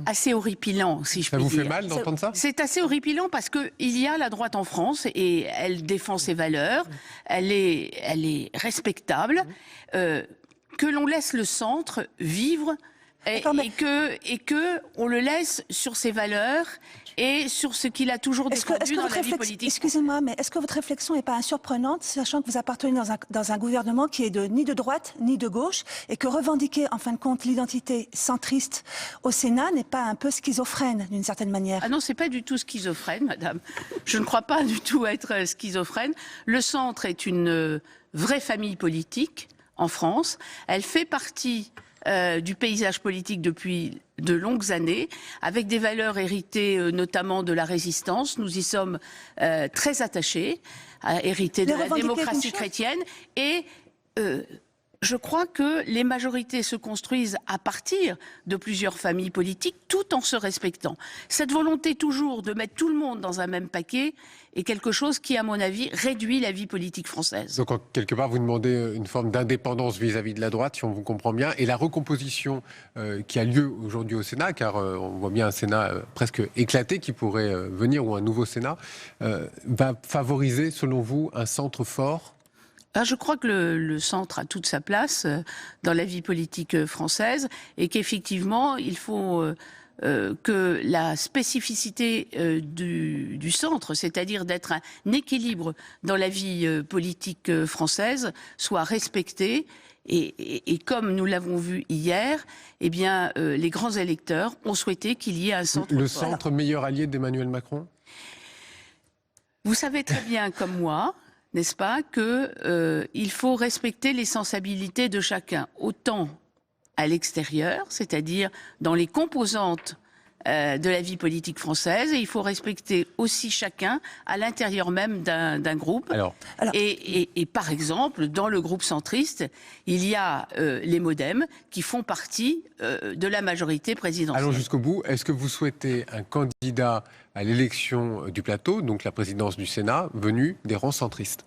assez horripilant, si je puis dire. Ça vous fait mal d'entendre ça? C'est assez horripilant parce qu'il y a la droite en France et elle défend ses valeurs, elle est respectable, que l'on laisse le centre vivre et que on le laisse sur ses valeurs et sur ce qu'il a toujours défendu dans la vie politique. Excusez-moi, mais est-ce que votre réflexion n'est pas surprenante, sachant que vous appartenez dans un gouvernement qui est ni de droite ni de gauche, et que revendiquer en fin de compte l'identité centriste au Sénat n'est pas un peu schizophrène d'une certaine manière? Ah non, c'est pas du tout schizophrène, madame. Je ne crois pas du tout être schizophrène. Le centre est une vraie famille politique en France. Elle fait partie du paysage politique depuis de longues années, avec des valeurs héritées notamment de la résistance. Nous y sommes très attachés, héritées de la démocratie chrétienne. Et je crois que les majorités se construisent à partir de plusieurs familles politiques, tout en se respectant. Cette volonté toujours de mettre tout le monde dans un même paquet est quelque chose qui, à mon avis, réduit la vie politique française. Donc, quelque part, vous demandez une forme d'indépendance vis-à-vis de la droite, si on vous comprend bien, et la recomposition qui a lieu aujourd'hui au Sénat, car on voit bien un Sénat presque éclaté qui pourrait venir, ou un nouveau Sénat, va favoriser, selon vous, un centre fort? Je crois que le centre a toute sa place dans la vie politique française et qu'effectivement, il faut que la spécificité du centre, c'est-à-dire d'être un équilibre dans la vie politique française, soit respectée. Et comme nous l'avons vu hier, eh bien, les grands électeurs ont souhaité qu'il y ait un centre fort. Le centre meilleur allié d'Emmanuel Macron? Vous savez très bien, comme moi, n'est-ce pas, qu'il faut respecter les sensibilités de chacun, autant à l'extérieur, c'est-à-dire dans les composantes de la vie politique française et il faut respecter aussi chacun à l'intérieur même d'un groupe. Et par exemple, dans le groupe centriste, il y a les Modem qui font partie de la majorité présidentielle. Allons jusqu'au bout. Est-ce que vous souhaitez un candidat à l'élection du plateau, donc la présidence du Sénat, venu des rangs centristes?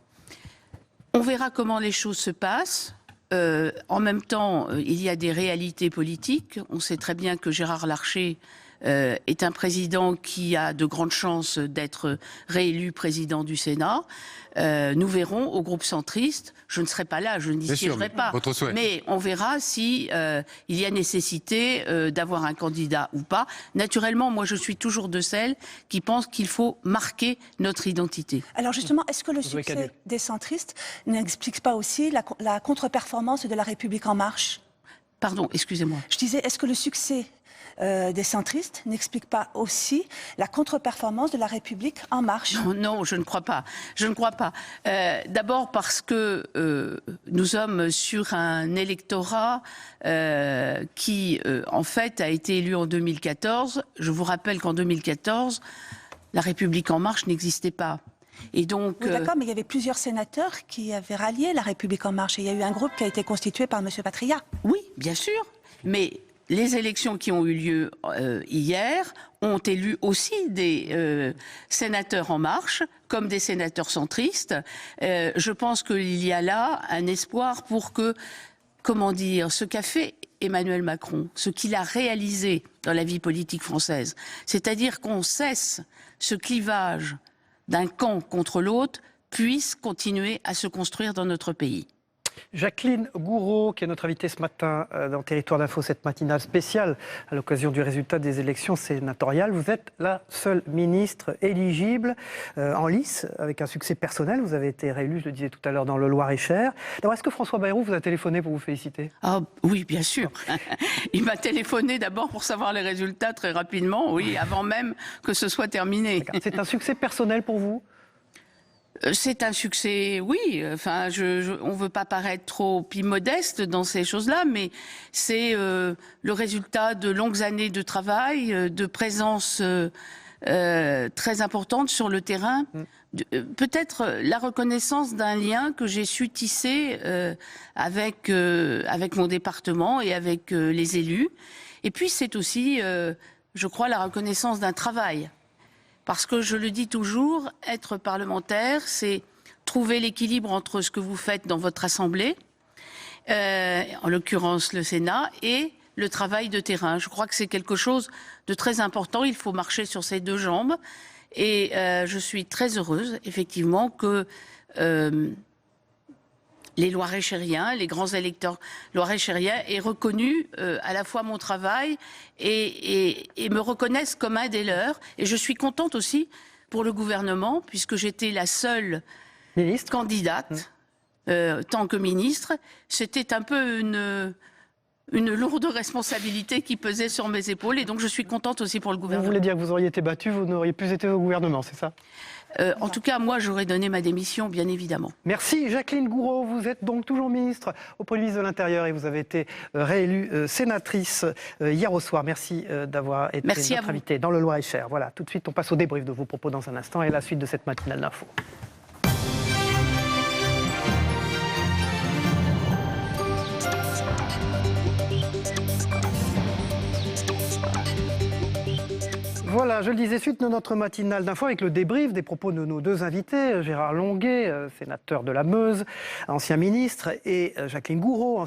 On verra comment les choses se passent. En même temps, il y a des réalités politiques. On sait très bien que Gérard Larcher est un président qui a de grandes chances d'être réélu président du Sénat. Nous verrons au groupe centriste. Je ne serai pas là, je n'y siégerai pas. Mais on verra si il y a nécessité d'avoir un candidat ou pas. Naturellement, moi je suis toujours de celles qui pensent qu'il faut marquer notre identité. Alors justement, est-ce que le succès des centristes n'explique pas aussi la contre-performance de La République En Marche? Pardon, excusez-moi. Je disais, est-ce que le succès des centristes n'explique pas aussi la contre-performance de La République En Marche? Non, je ne crois pas. Je ne crois pas. D'abord parce que nous sommes sur un électorat qui, en fait, a été élu en 2014. Je vous rappelle qu'en 2014, La République En Marche n'existait pas. Et donc, oui, d'accord, mais il y avait plusieurs sénateurs qui avaient rallié La République En Marche. Et il y a eu un groupe qui a été constitué par M. Patriat. Oui, bien sûr. Mais les élections qui ont eu lieu hier ont élu aussi des sénateurs En Marche, comme des sénateurs centristes. Je pense qu'il y a là un espoir pour que, comment dire, ce qu'a fait Emmanuel Macron, ce qu'il a réalisé dans la vie politique française, c'est-à-dire qu'on cesse ce clivage d'un camp contre l'autre, puisse continuer à se construire dans notre pays. Jacqueline Gouraud, qui est notre invitée ce matin dans Territoire d'Info, cette matinale spéciale à l'occasion du résultat des élections sénatoriales. Vous êtes la seule ministre éligible en lice, avec un succès personnel. Vous avez été réélue, je le disais tout à l'heure, dans le Loir-et-Cher. D'abord, est-ce que François Bayrou vous a téléphoné pour vous féliciter? Ah oui, bien sûr. Il m'a téléphoné d'abord pour savoir les résultats très rapidement, oui, avant même que ce soit terminé. C'est un succès personnel pour vous? C'est un succès, oui. Enfin, on ne veut pas paraître trop immodeste dans ces choses-là, mais c'est le résultat de longues années de travail, de présence très importante sur le terrain. Peut-être la reconnaissance d'un lien que j'ai su tisser avec mon département et avec les élus. Et puis c'est aussi, je crois, la reconnaissance d'un travail. Parce que je le dis toujours, être parlementaire, c'est trouver l'équilibre entre ce que vous faites dans votre assemblée, en l'occurrence le Sénat, et le travail de terrain. Je crois que c'est quelque chose de très important. Il faut marcher sur ses deux jambes. Et je suis très heureuse, effectivement, que les Loir-et-Chériens, les grands électeurs loir-et-chériens aient reconnu à la fois mon travail et me reconnaissent comme un des leurs. Et je suis contente aussi pour le gouvernement, puisque j'étais la seule candidate tant que ministre. C'était un peu une lourde responsabilité qui pesait sur mes épaules, et donc je suis contente aussi pour le gouvernement. Vous voulez dire que vous auriez été battue, vous n'auriez plus été au gouvernement, c'est ça? En tout cas, moi, j'aurais donné ma démission, bien évidemment. Merci Jacqueline Gouraud. Vous êtes donc toujours ministre auprès du ministre de l'Intérieur et vous avez été réélue sénatrice hier au soir. Merci d'avoir été notre invitée dans le Loir-et-Cher. Voilà, tout de suite, on passe au débrief de vos propos dans un instant et la suite de cette matinale d'info. Voilà, je le disais, suite de notre matinale d'info avec le débrief des propos de nos deux invités, Gérard Longuet, sénateur de la Meuse, ancien ministre, et Jacqueline Gouraud,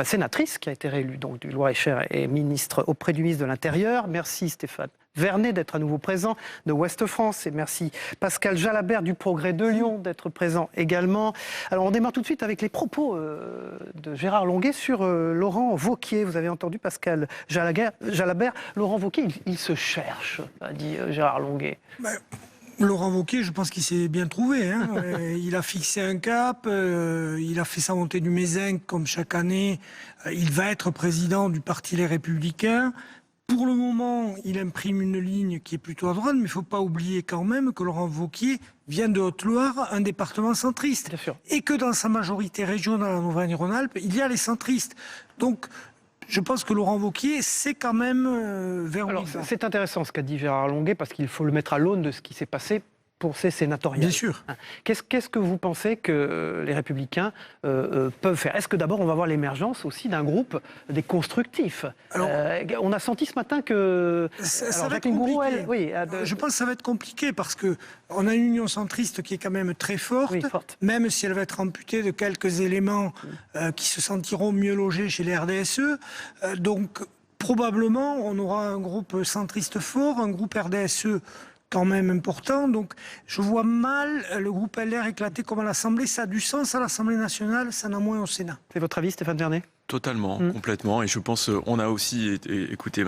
sénatrice qui a été réélue donc, du Loir-et-Cher et ministre auprès du ministre de l'Intérieur. Merci Stéphane Vernet d'être à nouveau présent de Ouest France et merci Pascal Jalabert du Progrès de Lyon d'être présent également. Alors on démarre tout de suite avec les propos de Gérard Longuet sur Laurent Wauquiez. Vous avez entendu Pascal Jalabert. Laurent Wauquiez, il se cherche, a dit Gérard Longuet. Laurent Wauquiez, je pense qu'il s'est bien trouvé. Hein. Il a fixé un cap, il a fait sa montée du Mézenc comme chaque année. Il va être président du Parti Les Républicains. Pour le moment, il imprime une ligne qui est plutôt à droite, mais il ne faut pas oublier quand même que Laurent Wauquiez vient de Haute-Loire, un département centriste. Et que dans sa majorité régionale en Auvergne-Rhône-Alpes, il y a les centristes. Donc, je pense que Laurent Wauquiez, c'est quand même vers où Alors, il va. c'est intéressant ce qu'a dit Gérard Longuet, parce qu'il faut le mettre à l'aune de ce qui s'est passé pour ces sénatoriales. Bien sûr. Qu'est-ce que vous pensez que les Républicains peuvent faire? Est-ce que d'abord on va voir l'émergence aussi d'un groupe des constructifs? Alors, on a senti ce matin que ça va être compliqué. Je pense que ça va être compliqué parce que on a une union centriste qui est quand même très forte, même si elle va être amputée de quelques éléments qui se sentiront mieux logés chez les RDSE. Donc probablement on aura un groupe centriste fort, un groupe RDSE quand même important. Donc je vois mal le groupe LR éclater comme à l'Assemblée. Ça a du sens à l'Assemblée nationale, ça en a moins au Sénat. C'est votre avis, Stéphane Vernet? Totalement, complètement. Et je pense, on a aussi écouté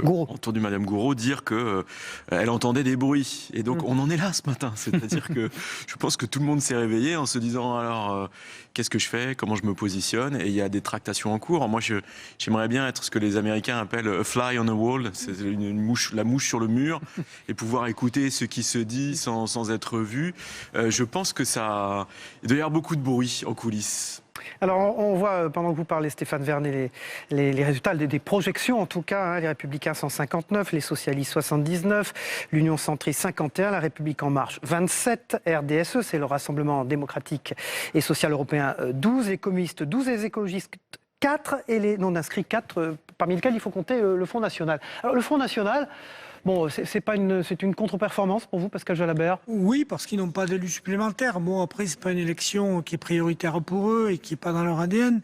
entendu Madame Gouraud dire que elle entendait des bruits. Et donc on en est là ce matin. C'est-à-dire que je pense que tout le monde s'est réveillé en se disant alors qu'est-ce que je fais, comment je me positionne. Et il y a des tractations en cours. Moi, j'aimerais bien être ce que les Américains appellent a fly on a wall, c'est la mouche sur le mur, et pouvoir écouter ce qui se dit sans être vu. Je pense que il doit y avoir beaucoup de bruit en coulisses. Alors, on voit, pendant que vous parlez, Stéphane Vernet, les résultats des projections, en tout cas, les Républicains 159, les Socialistes 79, l'Union centriste 51, la République en marche 27, RDSE, c'est le Rassemblement démocratique et social européen 12, les communistes 12 et les écologistes 4 et les non-inscrits 4, parmi lesquels il faut compter le Front National. Alors, le Front National... Bon, c'est une contre-performance pour vous, Pascal Jalabert? Oui, parce qu'ils n'ont pas d'élus supplémentaires. Bon, après, c'est pas une élection qui est prioritaire pour eux et qui n'est pas dans leur ADN.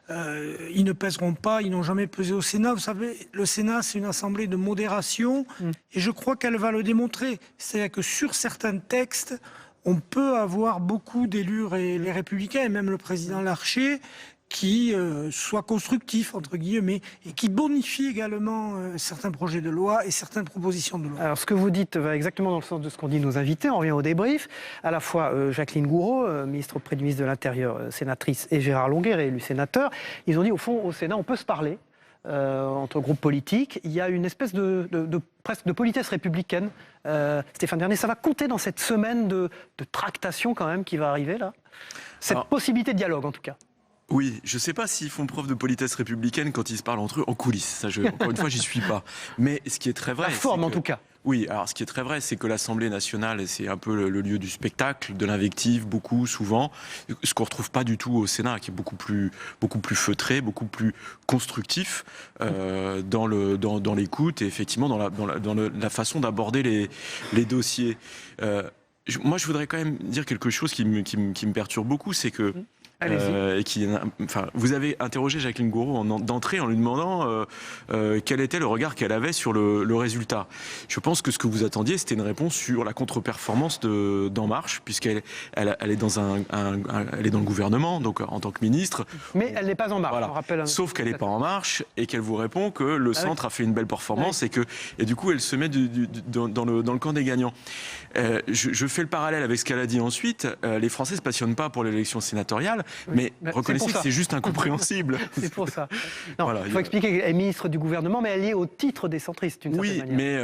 Ils ne pèseront pas, ils n'ont jamais pesé au Sénat. Vous savez, le Sénat, c'est une assemblée de modération et je crois qu'elle va le démontrer. C'est-à-dire que sur certains textes, on peut avoir beaucoup d'élus, les Républicains et même le président Larcher, qui soit constructif, entre guillemets, et qui bonifie également certains projets de loi et certaines propositions de loi. Alors, ce que vous dites va exactement dans le sens de ce qu'ont dit nos invités. On revient au débrief. À la fois Jacqueline Gouraud, ministre auprès du ministre de l'Intérieur, sénatrice, et Gérard Longuet, réélu sénateur. Ils ont dit, au fond, au Sénat, on peut se parler entre groupes politiques. Il y a une espèce presque de politesse républicaine. Stéphane Vernet, ça va compter dans cette semaine de tractation quand même qui va arriver, là? Cette possibilité de dialogue, en tout cas. Oui, je ne sais pas s'ils font preuve de politesse républicaine quand ils se parlent entre eux en coulisses. Ça, encore une fois, j'y suis pas. Mais ce qui est très vrai... La forme, en tout cas. Oui, alors ce qui est très vrai, c'est que l'Assemblée nationale, c'est un peu le lieu du spectacle, de l'invective, beaucoup, souvent. Ce qu'on ne retrouve pas du tout au Sénat, qui est beaucoup plus feutré, beaucoup plus constructif dans l'écoute et effectivement dans la façon d'aborder les dossiers. Moi, je voudrais quand même dire quelque chose qui me perturbe beaucoup, c'est que... vous avez interrogé Jacqueline Gouraud d'entrée en lui demandant quel était le regard qu'elle avait sur le résultat. Je pense que ce que vous attendiez, c'était une réponse sur la contre-performance d'En Marche, puisqu'elle est dans elle est dans le gouvernement, donc en tant que ministre. Mais elle n'est pas en marche, voilà. On rappelle. Sauf qu'elle n'est pas en marche et qu'elle vous répond que le centre a fait une belle performance et du coup elle se met dans le camp des gagnants. Je fais le parallèle avec ce qu'elle a dit ensuite. Les Français ne se passionnent pas pour l'élection sénatoriale. Mais reconnaissez que c'est juste incompréhensible. C'est pour ça. Non, voilà, il faut expliquer qu'elle est ministre du gouvernement, mais elle est au titre des centristes, d'une certaine manière. Mais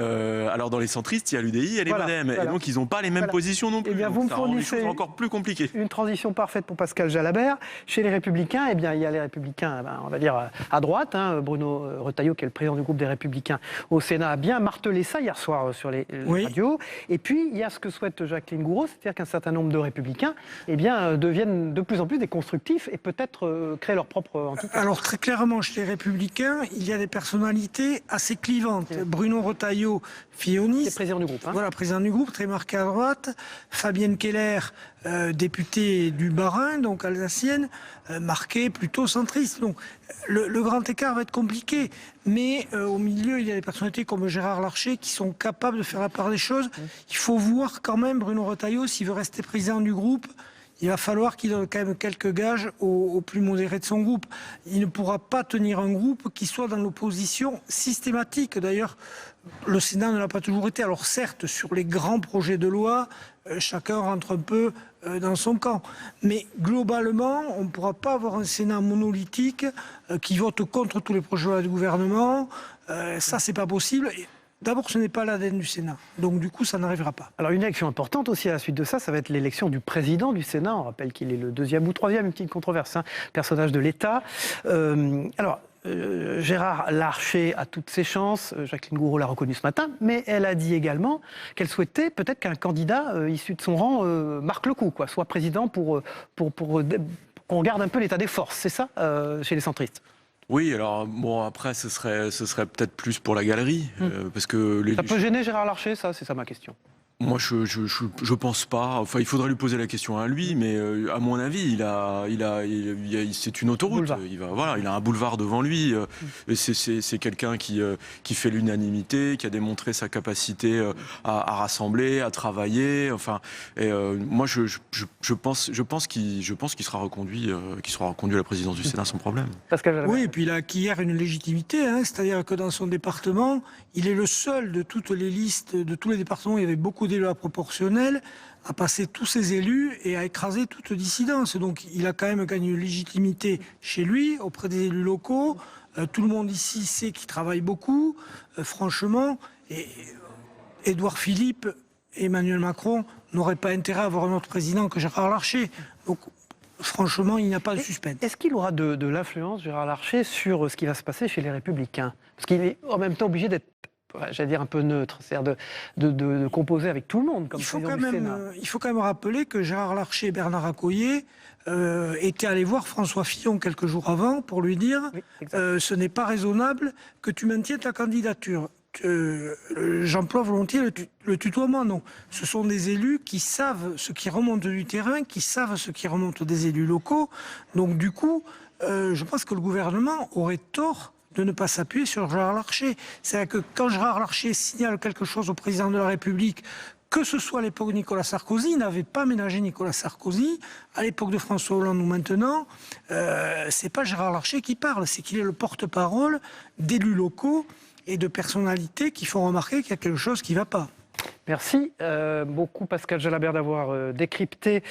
alors dans les centristes, il y a l'UDI et les Modem. Et donc ils n'ont pas les mêmes positions non plus. Eh bien, vous me fournissez encore plus compliqué. Une transition parfaite pour Pascal Jalabert. Chez les Républicains, eh bien, il y a les Républicains, on va dire, à droite. Bruno Retailleau, qui est le président du groupe des Républicains au Sénat, a bien martelé ça hier soir sur les radios. Et puis, il y a ce que souhaite Jacqueline Gouraud, c'est-à-dire qu'un certain nombre de Républicains deviennent de plus en plus des constructifs et peut-être créer leur propre entité. Alors très clairement, chez les Républicains, il y a des personnalités assez clivantes. Bruno Retailleau, filoniste. C'est président du groupe. Voilà, président du groupe, très marqué à droite. Fabienne Keller, députée du Bas-Rhin, donc alsacienne, marquée plutôt centriste. Donc le grand écart va être compliqué. Mais au milieu, il y a des personnalités comme Gérard Larcher qui sont capables de faire la part des choses. Il faut voir quand même Bruno Retailleau, s'il veut rester président du groupe, il va falloir qu'il donne quand même quelques gages aux plus modérés de son groupe. Il ne pourra pas tenir un groupe qui soit dans l'opposition systématique. D'ailleurs, le Sénat ne l'a pas toujours été. Alors certes, sur les grands projets de loi, chacun rentre un peu dans son camp. Mais globalement, on ne pourra pas avoir un Sénat monolithique qui vote contre tous les projets de loi du gouvernement. Ça, c'est pas possible. D'abord, ce n'est pas l'ADN du Sénat. Donc, du coup, ça n'arrivera pas. Alors, une élection importante aussi à la suite de ça, ça va être l'élection du président du Sénat. On rappelle qu'il est le 2e ou 3e, une petite controverse, personnage de l'État. Alors, Gérard Larcher a toutes ses chances, Jacqueline Gourault l'a reconnu ce matin, mais elle a dit également qu'elle souhaitait peut-être qu'un candidat issu de son rang marque le coup, quoi, soit président pour qu'on regarde un peu l'état des forces, c'est ça, chez les centristes? Oui, alors bon, après ce serait peut-être plus pour la galerie, parce que ça peut gêner Gérard Larcher, ça, c'est ça ma question. Moi, je pense pas. Enfin, il faudrait lui poser la question à lui, mais à mon avis, c'est une autoroute. Il a un boulevard devant lui. Et c'est quelqu'un qui fait l'unanimité, qui a démontré sa capacité à rassembler, à travailler. Enfin, et moi, je pense qu'il sera reconduit, à la présidence du Sénat sans problème. Oui, et puis il a acquis hier une légitimité, hein, c'est-à-dire que dans son département, il est le seul de toutes les listes, de tous les départements, il y avait beaucoup d'élus à proportionnelle, à passer tous ses élus et à écraser toute dissidence. Donc il a quand même gagné une légitimité chez lui, auprès des élus locaux. Tout le monde ici sait qu'il travaille beaucoup, franchement. Et Édouard Philippe et Emmanuel Macron n'auraient pas intérêt à avoir un autre président que Gérard Larcher. Donc franchement, il n'y a pas de suspense. Est-ce qu'il aura de l'influence, Gérard Larcher, sur ce qui va se passer chez les Républicains? Parce qu'il est en même temps obligé d'être, j'allais dire, un peu neutre, c'est-à-dire de composer avec tout le monde, comme président du Sénat. Il faut quand même rappeler que Gérard Larcher et Bernard Accoyer étaient allés voir François Fillon quelques jours avant pour lui dire ce n'est pas raisonnable que tu maintiennes ta candidature. J'emploie volontiers le tutoiement, non. Ce sont des élus qui savent ce qui remonte du terrain, qui savent ce qui remonte des élus locaux. Donc du coup, je pense que le gouvernement aurait tort de ne pas s'appuyer sur Gérard Larcher. C'est-à-dire que quand Gérard Larcher signale quelque chose au président de la République, que ce soit à l'époque de Nicolas Sarkozy, il n'avait pas ménagé Nicolas Sarkozy, à l'époque de François Hollande ou maintenant, c'est pas Gérard Larcher qui parle, c'est qu'il est le porte-parole d'élus locaux et de personnalités qui font remarquer qu'il y a quelque chose qui ne va pas. Merci beaucoup Pascal Jalabert d'avoir décrypté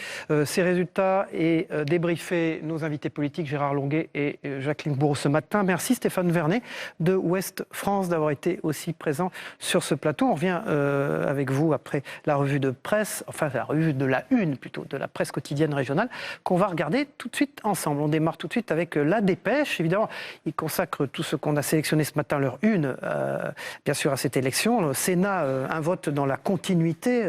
ces résultats et débriefé nos invités politiques Gérard Longuet et Jacqueline Gourault ce matin. Merci Stéphane Vernet de Ouest France d'avoir été aussi présent sur ce plateau. On revient avec vous après la revue de presse, enfin la revue de la une plutôt, de la presse quotidienne régionale qu'on va regarder tout de suite ensemble. On démarre tout de suite avec La Dépêche. Évidemment, ils consacrent tout ce qu'on a sélectionné ce matin, leur une, bien sûr à cette élection. Le Sénat, un vote dans la continuité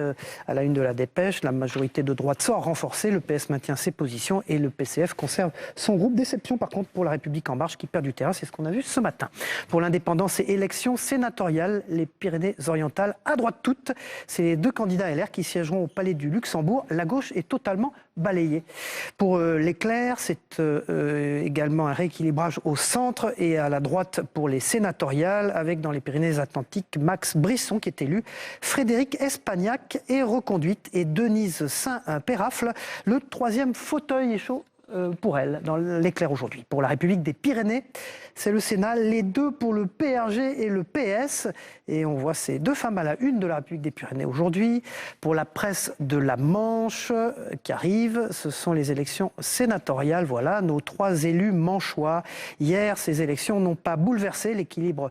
à la une de La Dépêche. La majorité de droite sort renforcée, le PS maintient ses positions et le PCF conserve son groupe. Déception par contre pour La République En Marche qui perd du terrain, c'est ce qu'on a vu ce matin. Pour l'indépendance et élections sénatoriales, les Pyrénées-Orientales à droite toutes, c'est les deux candidats LR qui siégeront au Palais du Luxembourg. La gauche est totalement balayée. Pour l'Éclair, c'est également un rééquilibrage au centre et à la droite pour les sénatoriales, avec dans les Pyrénées-Atlantiques Max Brisson qui est élu, Frédéric Espagnac est reconduite et Denise Saint-Pérafle, le troisième fauteuil est chaud pour elle dans l'Éclair aujourd'hui. Pour La République des Pyrénées, c'est le Sénat, les deux pour le PRG et le PS. Et on voit ces deux femmes à la une de La République des Pyrénées aujourd'hui. Pour la presse de la Manche qui arrive, ce sont les élections sénatoriales. Voilà, nos trois élus manchois. Hier, ces élections n'ont pas bouleversé l'équilibre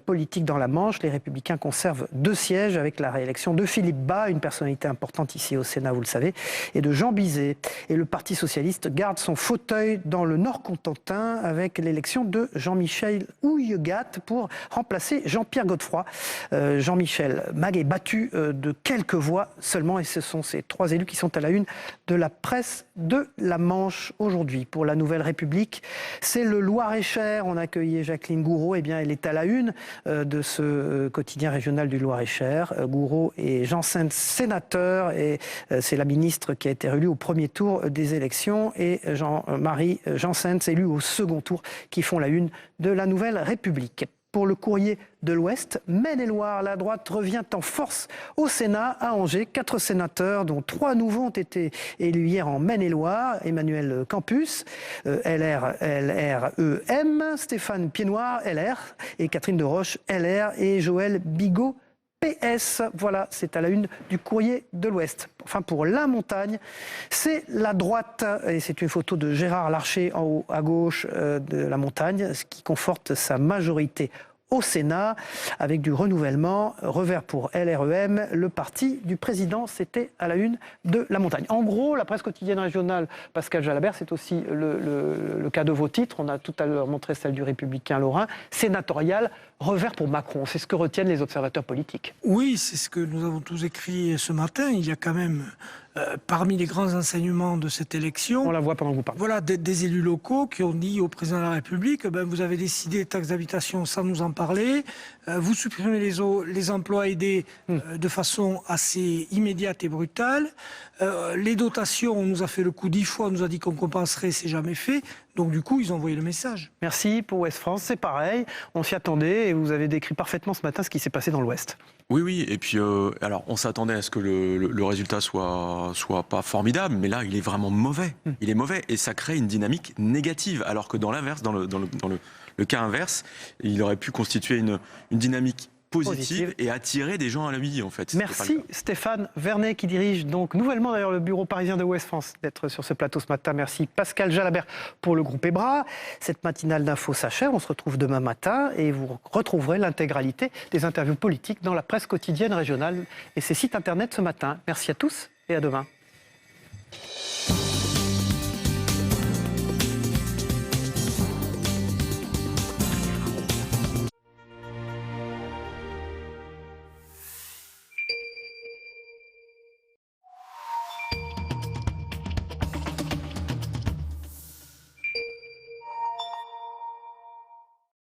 politique dans la Manche. Les Républicains conservent 2 sièges avec la réélection de Philippe Bas, une personnalité importante ici au Sénat, vous le savez, et de Jean Bizet. Et le Parti socialiste garde son fauteuil dans le Nord-Cotentin avec l'élection de Jean-Michel Houillegat pour remplacer Jean-Pierre Godefroy. Jean-Michel Mag est battu de quelques voix seulement et ce sont ces 3 élus qui sont à la une de la presse de la Manche aujourd'hui. Pour La Nouvelle République, c'est le Loir-et-Cher. On a accueilli Jacqueline Gourault, eh bien elle est à la une de ce quotidien régional du Loir-et-Cher. Gourault est Janssens sénateur et c'est la ministre qui a été élue au premier tour des élections et Jean-Marie Janssens élu au second tour qui font la une de La Nouvelle République. Pour le Courrier de l'Ouest, Maine-et-Loire, la droite revient en force au Sénat à Angers. 4 sénateurs, dont 3 nouveaux, ont été élus hier en Maine-et-Loire. Emmanuel Campus, LR, LREM, Stéphane Piednoir, LR, et Catherine Deroche, LR, et Joël Bigot, PS. Voilà, c'est à la une du Courrier de l'Ouest. Enfin, pour La Montagne, c'est la droite. Et c'est une photo de Gérard Larcher en haut à gauche de La Montagne, ce qui conforte sa majorité au Sénat avec du renouvellement, revers pour LREM, le parti du président. C'était à la une de La Montagne. En gros, la presse quotidienne régionale, Pascal Jalabert, c'est aussi le cas de vos titres. On a tout à l'heure montré celle du Républicain Lorrain. Sénatorial, revers pour Macron. C'est ce que retiennent les observateurs politiques. Oui, c'est ce que nous avons tous écrit ce matin. Il y a quand même, parmi les grands enseignements de cette élection... On la voit pendant que vous parlez. Voilà, des élus locaux qui ont dit au président de la République, vous avez décidé des taxes d'habitation sans nous en parler, vous supprimez les emplois aidés de façon assez immédiate et brutale, les dotations, on nous a fait le coup 10 fois, on nous a dit qu'on compenserait, c'est jamais fait. Donc du coup, ils ont envoyé le message. Merci pour Ouest France, c'est pareil, on s'y attendait et vous avez décrit parfaitement ce matin ce qui s'est passé dans l'Ouest. Oui, et puis alors on s'attendait à ce que le résultat soit pas formidable, mais là il est vraiment mauvais. Il est mauvais et ça crée une dynamique négative, alors que dans l'inverse, dans le cas inverse, il aurait pu constituer une dynamique positive et attirer des gens à lui, en fait. Merci Stéphane Vernet qui dirige donc nouvellement d'ailleurs le bureau parisien de Ouest France d'être sur ce plateau ce matin. Merci Pascal Jalabert pour le groupe EBRA. Cette matinale d'infos s'achève, on se retrouve demain matin et vous retrouverez l'intégralité des interviews politiques dans la presse quotidienne régionale et ses sites internet ce matin. Merci à tous et à demain.